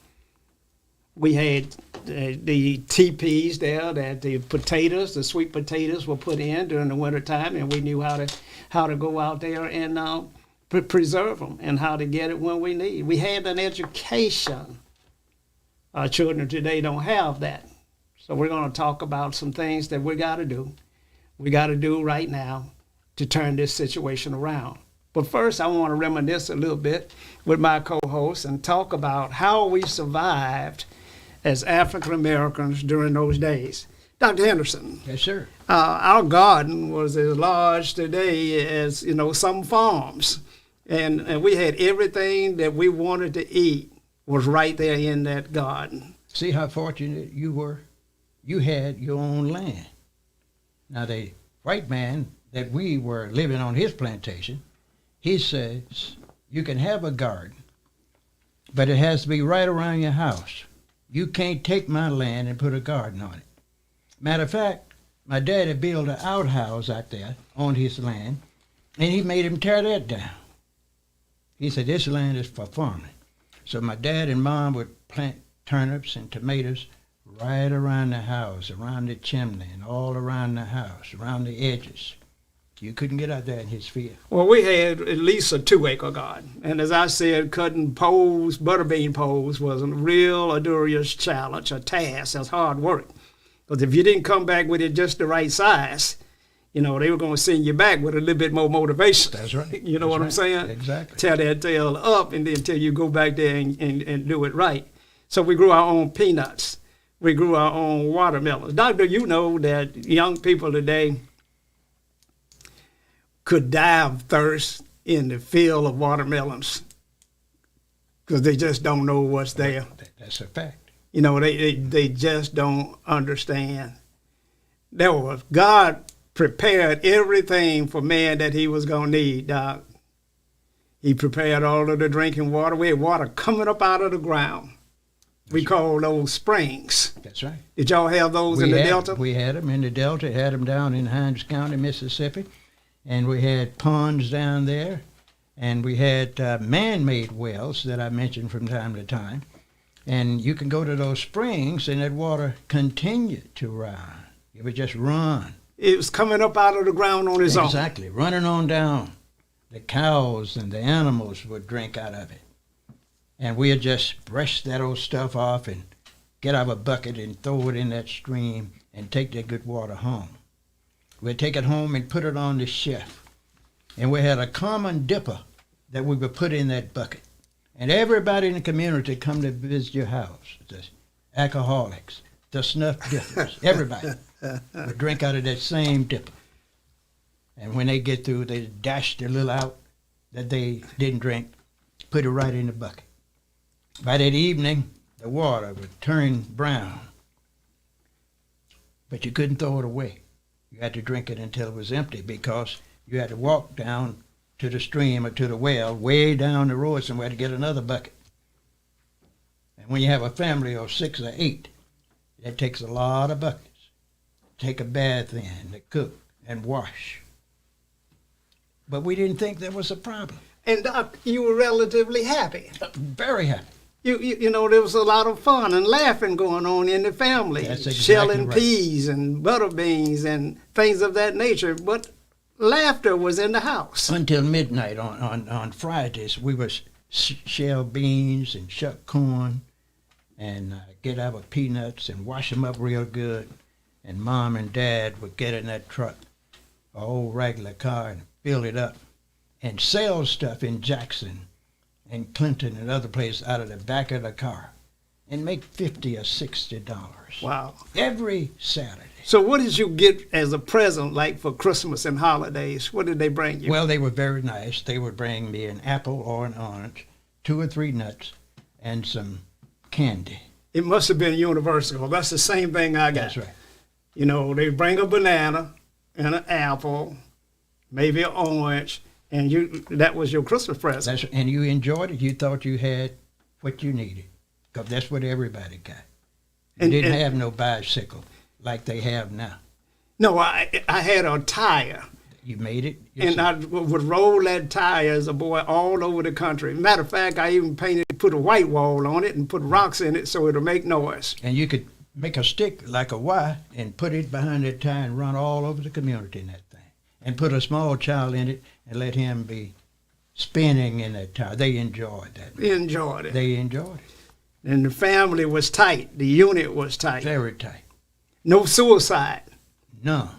We had the teepees there that the potatoes, the sweet potatoes were put in during the wintertime, and we knew how to go out there and preserve them and how to get it when we need. We had an education. Our children today don't have that. So we're going to talk about some things that we got to do. We got to do right now to turn this situation around. But first, I want to reminisce a little bit with my co-host and talk about how we survived as African Americans during those days. Dr. Henderson.
Yes, sir.
Our garden was as large today as, you know, some farms. And we had everything that we wanted to eat was right there in that garden.
See how fortunate you were? You had your own land. Now, the white man that we were living on his plantation, he says, you can have a garden, but it has to be right around your house. You can't take my land and put a garden on it. Matter of fact, my daddy built an outhouse out there on his land, and he made him tear that down. He said, this land is for farming. So my dad and mom would plant turnips and tomatoes right around the house, around the chimney, and all around the house, around the edges. You couldn't get out there in his field.
Well, we had at least a 2-acre garden. And as I said, cutting poles, butterbean poles, was a real arduous challenge, a task. That's hard work. Because if you didn't come back with it just the right size, they were going to send you back with a little bit more motivation.
That's right.
You know what I'm saying?
Exactly.
Tear that tail up and then until you go back there and do it right. So we grew our own peanuts. We grew our own watermelons. Doctor, you know that young people today could die of thirst in the field of watermelons because they just don't know what's there.
That's a fact.
They just don't understand. God prepared everything for man that he was going to need, Doc. He prepared all of the drinking water. We had water coming up out of the ground. We call those springs.
That's right.
Did y'all have those in the Delta?
We had them in the Delta, had them down in Hinds County, Mississippi. And we had ponds down there, and we had man-made wells that I mentioned from time to time. And you can go to those springs, and that water continued to run. It would just run.
It was coming up out of the ground on its own.
Exactly, running on down. The cows and the animals would drink out of it. And we'd just brush that old stuff off and get out of a bucket and throw it in that stream and take that good water home. We'd take it home and put it on the shelf. And we had a common dipper that we would put in that bucket. And everybody in the community come to visit your house. The alcoholics, the snuff dippers, everybody would drink out of that same dipper. And when they get through, they dash their little out that they didn't drink, put it right in the bucket. By that evening, the water would turn brown. But you couldn't throw it away. You had to drink it until it was empty because you had to walk down to the stream or to the well way down the road somewhere to get another bucket. And when you have a family of 6 or 8, that takes a lot of buckets. Take a bath in, to cook and wash. But we didn't think there was a problem.
And Doc, you were relatively happy.
Very happy.
You know, there was a lot of fun and laughing going on in the family.
That's exactly
shelling
right.
peas and butter beans and things of that nature. But laughter was in the house.
Until midnight on Fridays, we would shell beans and shuck corn and get our peanuts and wash them up real good. And Mom and Dad would get in that truck, an old regular car, and fill it up and sell stuff in Jackson and Clinton and other places out of the back of the car and make $50 or $60.
Wow.
Every Saturday.
So what did you get as a present, like for Christmas and holidays? What did they bring you?
Well, they were very nice. They would bring me an apple or an orange, 2 or 3 nuts, and some candy.
It must have been universal. That's the same thing I got.
That's right.
You know, they bring a banana and an apple, maybe an orange, and that was your Christmas present.
And you enjoyed it. You thought you had what you needed, because that's what everybody got. You didn't have no bicycle like they have now.
No, I had a tire.
You made it
And
yourself.
I would roll that tire as a boy all over the country. Matter of fact, I even put a white wall on it and put rocks in it so it'll make noise.
And you could make a stick like a Y and put it behind that tire and run all over the community in that thing. And put a small child in it and let him be spinning in that tire. They enjoyed that.
They enjoyed it.
They enjoyed it.
And the family was tight. The unit was tight.
Very tight.
No suicide.
None.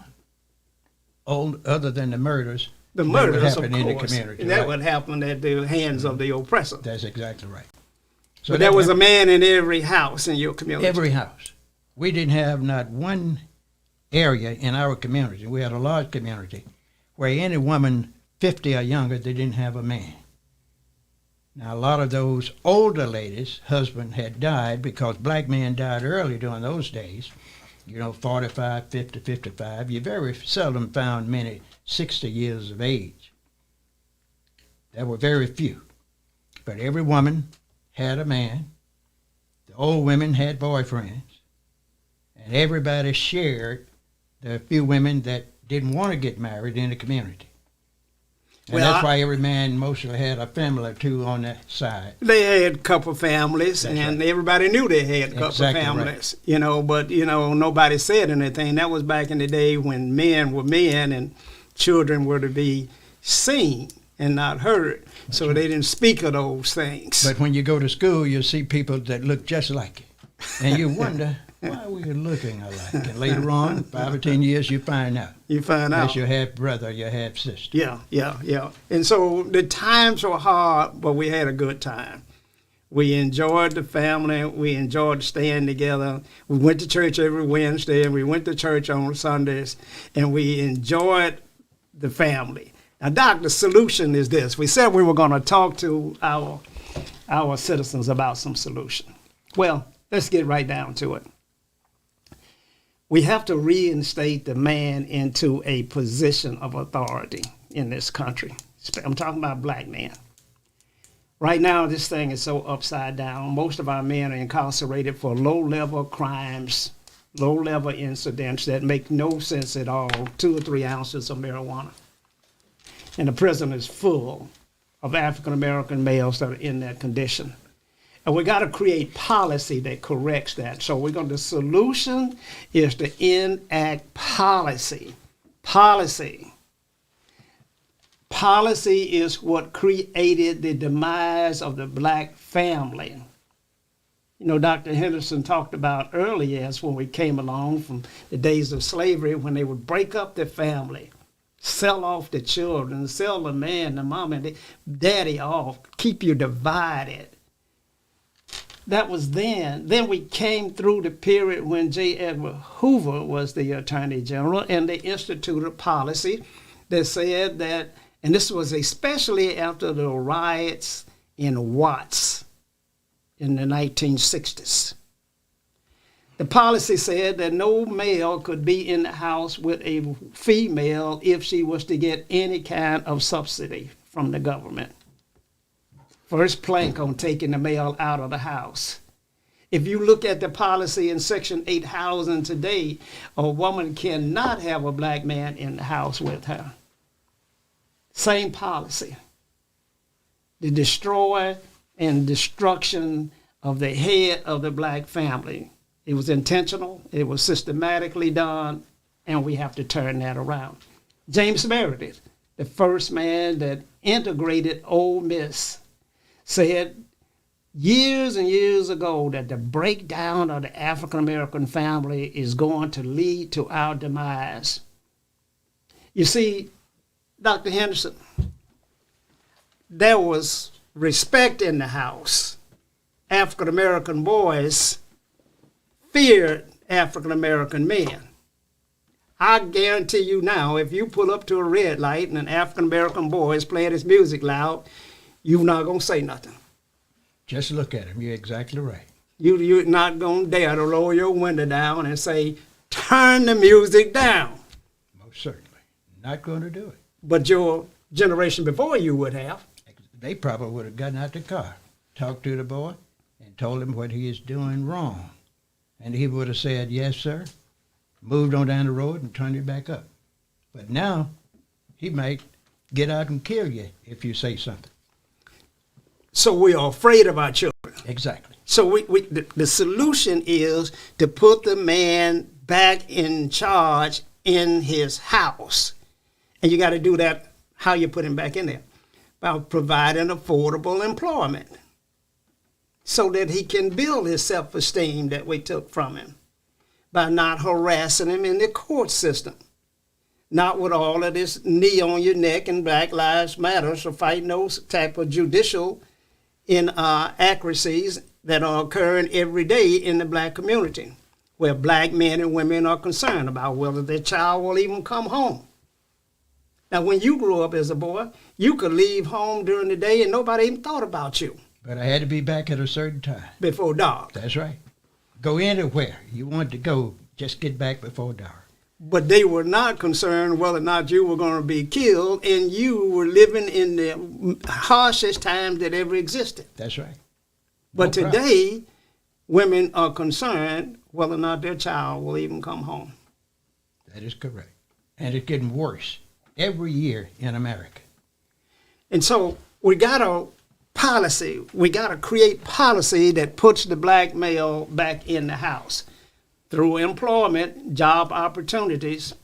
Other than the murders.
The
that
murders,
would
of
happen in the
course.
community.
And that
right?
would happen at the hands of the oppressor.
That's exactly right. So
But there was a man in every house in your community.
Every house. We didn't have not one area in our community. We had a large community where any woman 50 or younger, they didn't have a man. Now, a lot of those older ladies' husband had died because black men died early during those days. 45, 50, 55. You very seldom found many 60 years of age. There were very few. But every woman had a man. The The old women had boyfriends, and everybody shared the few women that didn't want to get married in the community. And
Well,
that's why every man mostly had a family or two on that side.
They had a couple families,
That's
and
right.
everybody knew they had a couple
Exactly
families, you know, but, you know, nobody said anything. That was back in the day when men were men and children were to be seen and not heard. So they didn't speak of those things.
But when you go to school, you see people that look just like you. And you wonder, why are we looking alike? And later on, 5 or 10 years, you find out.
You find out.
That's your half brother, your half sister.
Yeah. And so the times were hard, but we had a good time. We enjoyed the family. We enjoyed staying together. We went to church every Wednesday, and we went to church on Sundays, and we enjoyed the family. Now, Doc, the solution is this. We said we were going to talk to our citizens about some solution. Well, let's get right down to it. We have to reinstate the man into a position of authority in this country. I'm talking about black men. Right now, this thing is so upside down. Most of our men are incarcerated for low-level crimes, low-level incidents that make no sense at all, 2 or 3 ounces of marijuana. And the prison is full of African-American males that are in that condition. And we got to create policy that corrects that. So the solution is to enact policy. Policy is what created the demise of the black family. You know, Dr. Henderson talked about earlier, as when we came along from the days of slavery, when they would break up the family, sell off the children, sell the man, the mom, and the daddy off, keep you divided. That was then. Then we came through the period when J. Edward Hoover was the Attorney General, and they instituted a policy that said that, and this was especially after the riots in Watts in the 1960s. The policy said that no male could be in the house with a female if she was to get any kind of subsidy from the government. First plank on taking the male out of the house. If you look at the policy in Section 8 housing today, a woman cannot have a black man in the house with her. Same policy. The destroy and destruction of the head of the black family. It was intentional, it was systematically done, and we have to turn that around. James Meredith, the first man that integrated Ole Miss, said years and years ago that the breakdown of the African-American family is going to lead to our demise. You see, Dr. Henderson, there was respect in the house. African-American boys feared African-American men. I guarantee you now, if you pull up to a red light and an African-American boy is playing his music loud, you're not going to say nothing.
Just look at him. You're exactly right.
You're not going to dare to lower your window down and say, turn the music down.
Most certainly. Not going to do it.
But your generation before you would have.
They probably would have gotten out the car, talked to the boy, and told him what he is doing wrong. And he would have said, yes, sir, moved on down the road and turned it back up. But now he might get out and kill you if you say something.
So we are afraid of our children.
Exactly.
So the solution is to put the man back in charge in his house. And you got to do that, how you put him back in there? By providing affordable employment so that he can build his self-esteem that we took from him, by not harassing him in the court system, not with all of this knee on your neck and Black Lives Matter, so fighting those type of judicial inaccuracies that are occurring every day in the black community, where black men and women are concerned about whether their child will even come home. Now, when you grew up as a boy, you could leave home during the day and nobody even thought about you.
But I had to be back at a certain time.
Before dark.
That's right. Go anywhere you wanted to go, just get back before dark.
But they were not concerned whether or not you were going to be killed, and you were living in the harshest times that ever existed.
That's right.
But today, women are concerned whether or not their child will even come home.
That is correct. And it's getting worse every year in America.
And so we got to create policy that puts the black male back in the house through employment, job opportunities,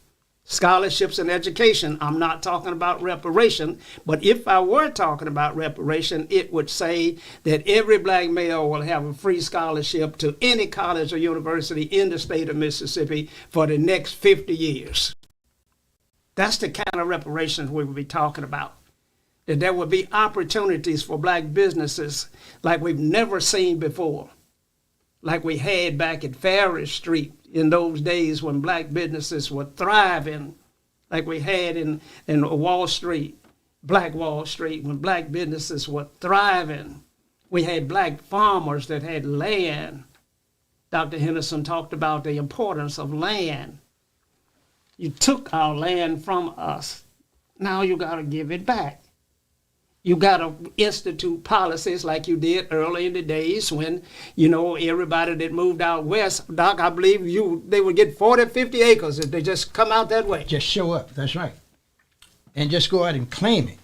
scholarships, and education. I'm not talking about reparation, but if I were talking about reparation, it would say that every black male will have a free scholarship to any college or university in the state of Mississippi for the next 50 years. That's the kind of reparations we would be talking about. That there would be opportunities for black businesses like we've never seen before, like we had back at Farish Street in those days when black businesses were thriving, like we had in Wall Street, Black Wall Street, when black businesses were thriving. We had black farmers that had land. Dr. Henderson talked about the importance of land. You took our land from us. Now you got to give it back. You got to institute policies like you did early in the days when, everybody that moved out west, Doc, I believe they would get 40, 50 acres if they just come out that way.
Just show up, that's right. And just go out and claim it.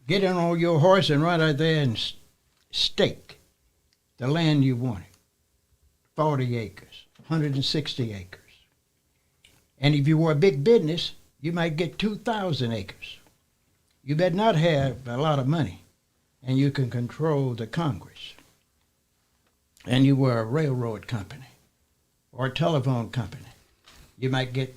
Get in on your horse and ride out there and stake the land you wanted. 40 acres, 160 acres. And if you were a big business, you might get 2,000 acres. You better not have a lot of money, and you can control the Congress. And you were a railroad company or a telephone company. You might get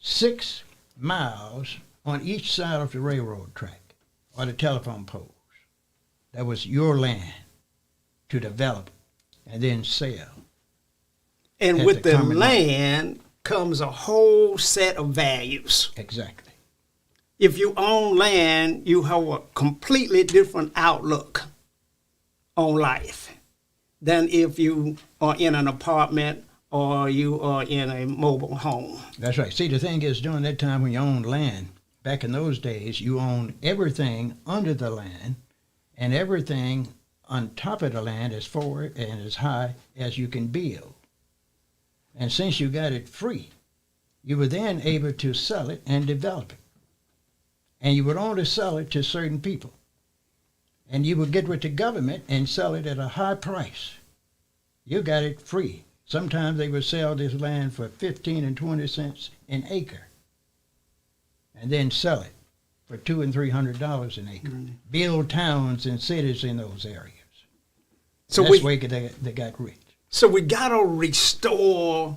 6 miles on each side of the railroad track or the telephone poles. That was your land to develop and then sell.
And with the land comes a whole set of values.
Exactly.
If you own land, you have a completely different outlook on life than if you are in an apartment or you are in a mobile home.
That's right. See, the thing is, during that time when you owned land, back in those days, you owned everything under the land and everything on top of the land as forward and as high as you can build. And since you got it free, you were then able to sell it and develop it. And you would only sell it to certain people. And you would get with the government and sell it at a high price. You got it free. Sometimes they would sell this land for 15 and 20 cents an acre. And then sell it for $200 and $300 an acre. Mm-hmm. Build towns and cities in those areas. So that's the way they got rich.
So we got to restore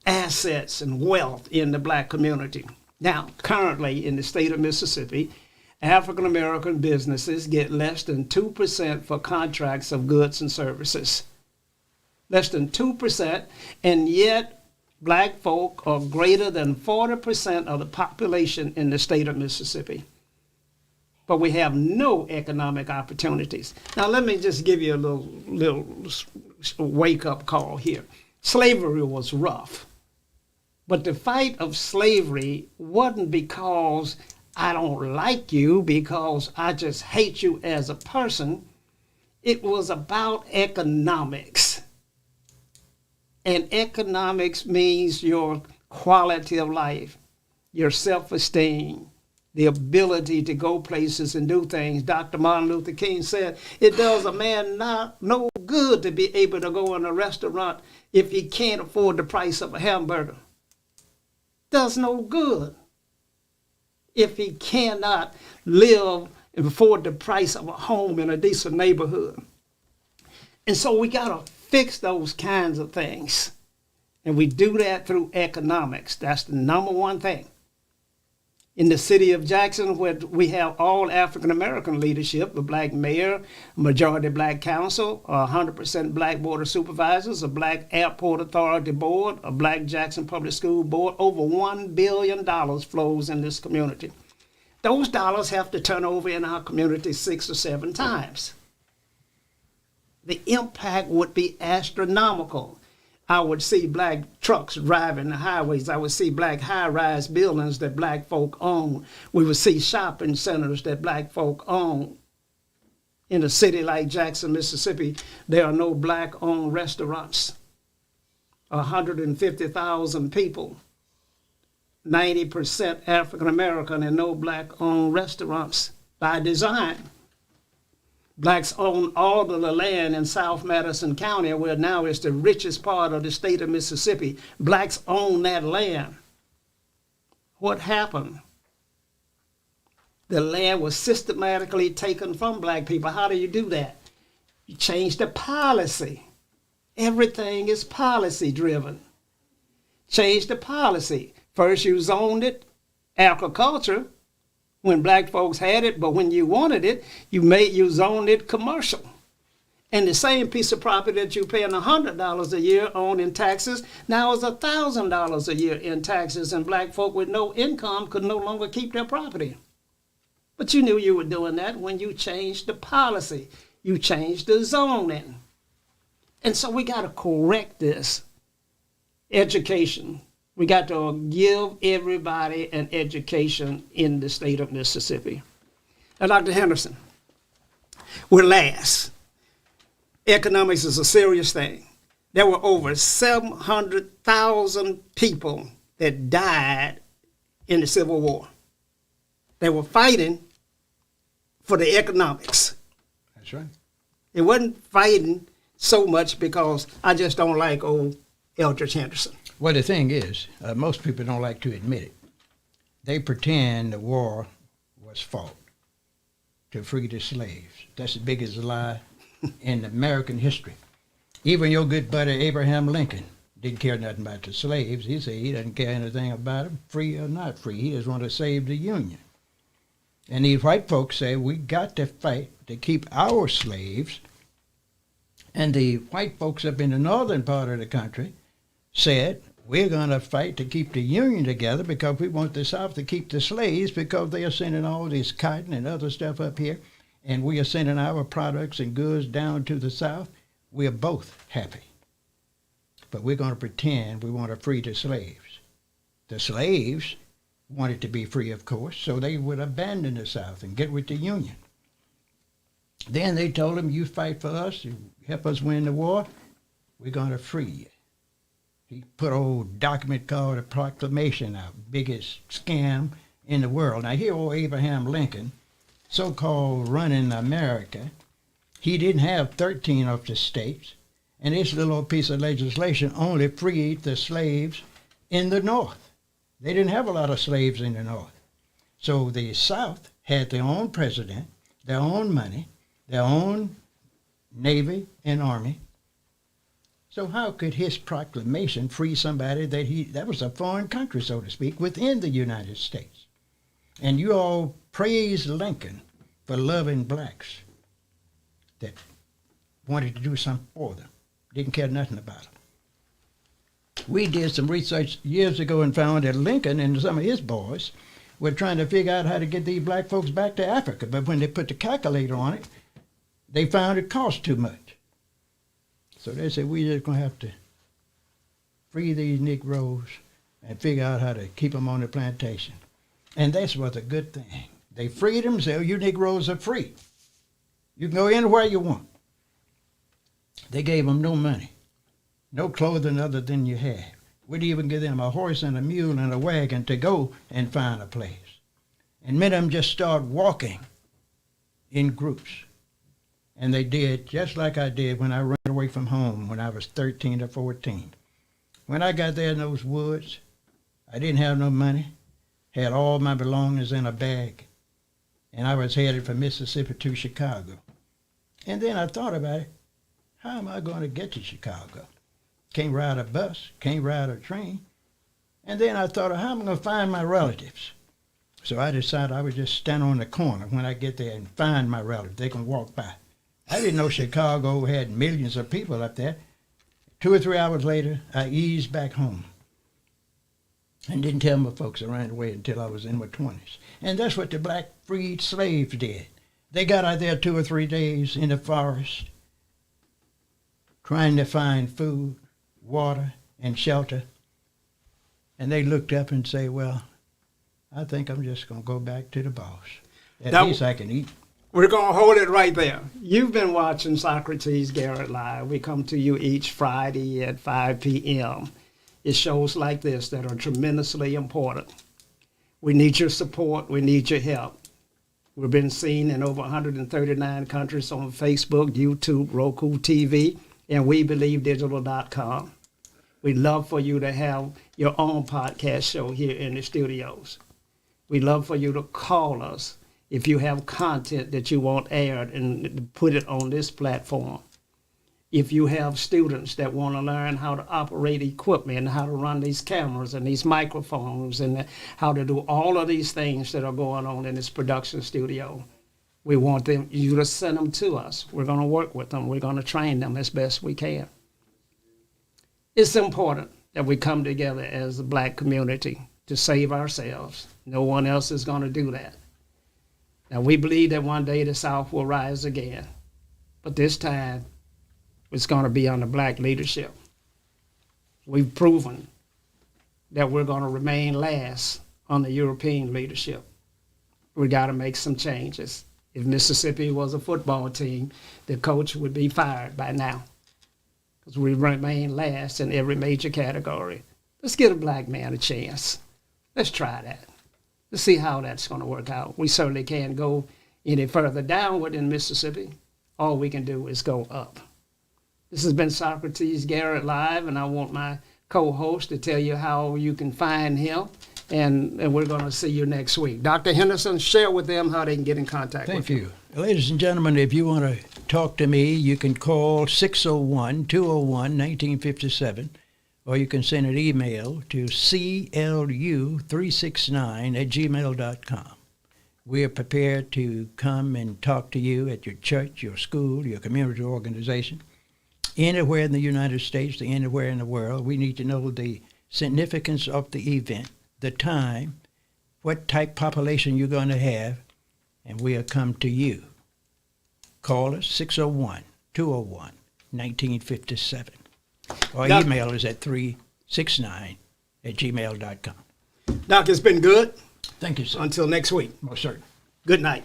assets and wealth in the black community. Now, currently in the state of Mississippi, African-American businesses get less than 2% for contracts of goods and services. Less than 2%, and yet black folk are greater than 40% of the population in the state of Mississippi. But we have no economic opportunities. Now, let me just give you a little wake-up call here. Slavery was rough. But the fight of slavery wasn't because I don't like you, because I just hate you as a person. It was about economics. And economics means your quality of life, your self-esteem, the ability to go places and do things. Dr. Martin Luther King said, it does a man no good to be able to go in a restaurant if he can't afford the price of a hamburger. Does no good if he cannot live and afford the price of a home in a decent neighborhood. And so we got to fix those kinds of things. And we do that through economics. That's the number one thing. In the city of Jackson, where we have all African-American leadership, a black mayor, a majority black council, 100% black board of supervisors, a black airport authority board, a black Jackson public school board, over $1 billion flows in this community. Those dollars have to turn over in our community 6 or 7 times. The impact would be astronomical. I would see black trucks driving the highways. I would see black high-rise buildings that black folk own. We would see shopping centers that black folk own. In a city like Jackson, Mississippi, there are no black-owned restaurants. 150,000 people, 90% African American, and no black-owned restaurants by design. Blacks own all of the land in South Madison County, where now is the richest part of the state of Mississippi. Blacks own that land. What happened? The land was systematically taken from black people. How do you do that? You change the policy. Everything is policy driven. Change the policy. First you zoned it agriculture when black folks had it, but when you wanted it, you zoned it commercial. And the same piece of property that you're paying $100 a year on in taxes now is $1,000 a year in taxes, and black folk with no income could no longer keep their property. But you knew you were doing that when you changed the policy. You changed the zoning. And so we got to correct this. Education. We got to give everybody an education in the state of Mississippi. Now, Dr. Henderson, we're last. Economics is a serious thing. There were over 700,000 people that died in the Civil War. They were fighting for the economics.
That's right.
It wasn't fighting so much because I just don't like old Eldridge Henderson.
Well, the thing is, most people don't like to admit it. They pretend the war was fought to free the slaves. That's the biggest lie in American history. Even your good buddy Abraham Lincoln didn't care nothing about the slaves. He said he doesn't care anything about them, free or not free. He just wanted to save the Union. And these white folks say, we got to fight to keep our slaves. And the white folks up in the northern part of the country said, we're going to fight to keep the Union together because we want the South to keep the slaves because they are sending all this cotton and other stuff up here, and we are sending our products and goods down to the South. We are both happy. But we're going to pretend we want to free the slaves. The slaves wanted to be free, of course, so they would abandon the South and get with the Union. Then they told them, you fight for us, you help us win the war, we're going to free you. He put an old document called a proclamation out, biggest scam in the world. Now here old Abraham Lincoln, so-called running America, he didn't have 13 of the states, and this little old piece of legislation only freed the slaves in the North. They didn't have a lot of slaves in the North. So the South had their own president, their own money, their own Navy and Army. So how could his proclamation free somebody that was a foreign country, so to speak, within the United States? And you all praise Lincoln for loving blacks that wanted to do something for them, didn't care nothing about them. We did some research years ago and found that Lincoln and some of his boys were trying to figure out how to get these black folks back to Africa, but when they put the calculator on it, they found it cost too much. So they said, we're just going to have to free these Negroes and figure out how to keep them on the plantation. And that was a good thing. They freed them, said, you Negroes are free. You can go anywhere you want. They gave them no money, no clothing other than you have. We'd even give them a horse and a mule and a wagon to go and find a place. And many of them just started walking in groups. And they did just like I did when I ran away from home when I was 13 or 14. When I got there in those woods, I didn't have no money, had all my belongings in a bag, and I was headed from Mississippi to Chicago. And then I thought about it, how am I going to get to Chicago? Can't ride a bus, can't ride a train. And then I thought, how am I going to find my relatives? So I decided I would just stand on the corner when I get there and find my relatives. They can walk by. I didn't know Chicago had millions of people up there. 2 or 3 hours later, I eased back home and didn't tell my folks I ran away until I was in my 20s. And that's what the black freed slaves did. They got out there 2 or 3 days in the forest trying to find food, water, and shelter. And they looked up and say, well, I think I'm just going to go back to the boss. At least I can eat.
We're going to hold it right there. You've been watching Socrates Garrett Live. We come to you each Friday at 5 p.m. It's shows like this that are tremendously important. We need your support. We need your help. We've been seen in over 139 countries on Facebook, YouTube, Roku TV, and WeBelieveDigital.com. We'd love for you to have your own podcast show here in the studios. We'd love for you to call us if you have content that you want aired and put it on this platform. If you have students that want to learn how to operate equipment and how to run these cameras and these microphones and how to do all of these things that are going on in this production studio, we want you to send them to us. We're going to work with them. We're going to train them as best we can. It's important that we come together as a black community to save ourselves. No one else is going to do that. Now, we believe that one day the South will rise again, but this time it's going to be under black leadership. We've proven that we're going to remain last under European leadership. We got to make some changes. If Mississippi was a football team, the coach would be fired by now because we remain last in every major category. Let's give a black man a chance. Let's try that. Let's see how that's going to work out. We certainly can't go any further downward in Mississippi. All we can do is go up. This has been Socrates Garrett Live, and I want my co-host to tell you how you can find him, and we're going to see you next week. Dr. Henderson, share with them how they can get in contact with you.
Thank you. Ladies and gentlemen, if you want to talk to me, you can call 601-201-1957. Or you can send an email to clu369@gmail.com. We are prepared to come and talk to you at your church, your school, your community organization, anywhere in the United States, anywhere in the world. We need to know the significance of the event, the time, what type population you're going to have, and we'll come to you. Call us, 601-201-1957. Or email is at 369@gmail.com.
Doc, it's been good.
Thank you, sir.
Until next week.
Most certainly.
Good night.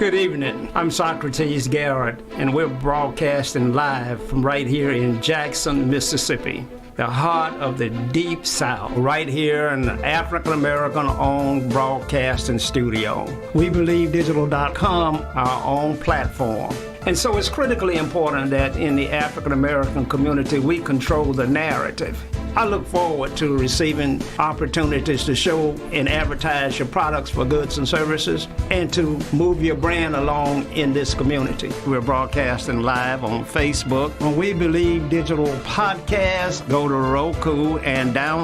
Good evening. I'm Socrates Garrett, and we're broadcasting live from right here in Jackson, Mississippi, the heart of the Deep South, right here in the African-American-owned broadcasting studio. WeBelieveDigital.com, our own platform. And so it's critically important that in the African-American community, we control the narrative. I look forward to receiving opportunities to show and advertise your products for goods and services and to move your brand along in this community. We're broadcasting live on Facebook. When We Believe Digital Podcast, go to Roku and download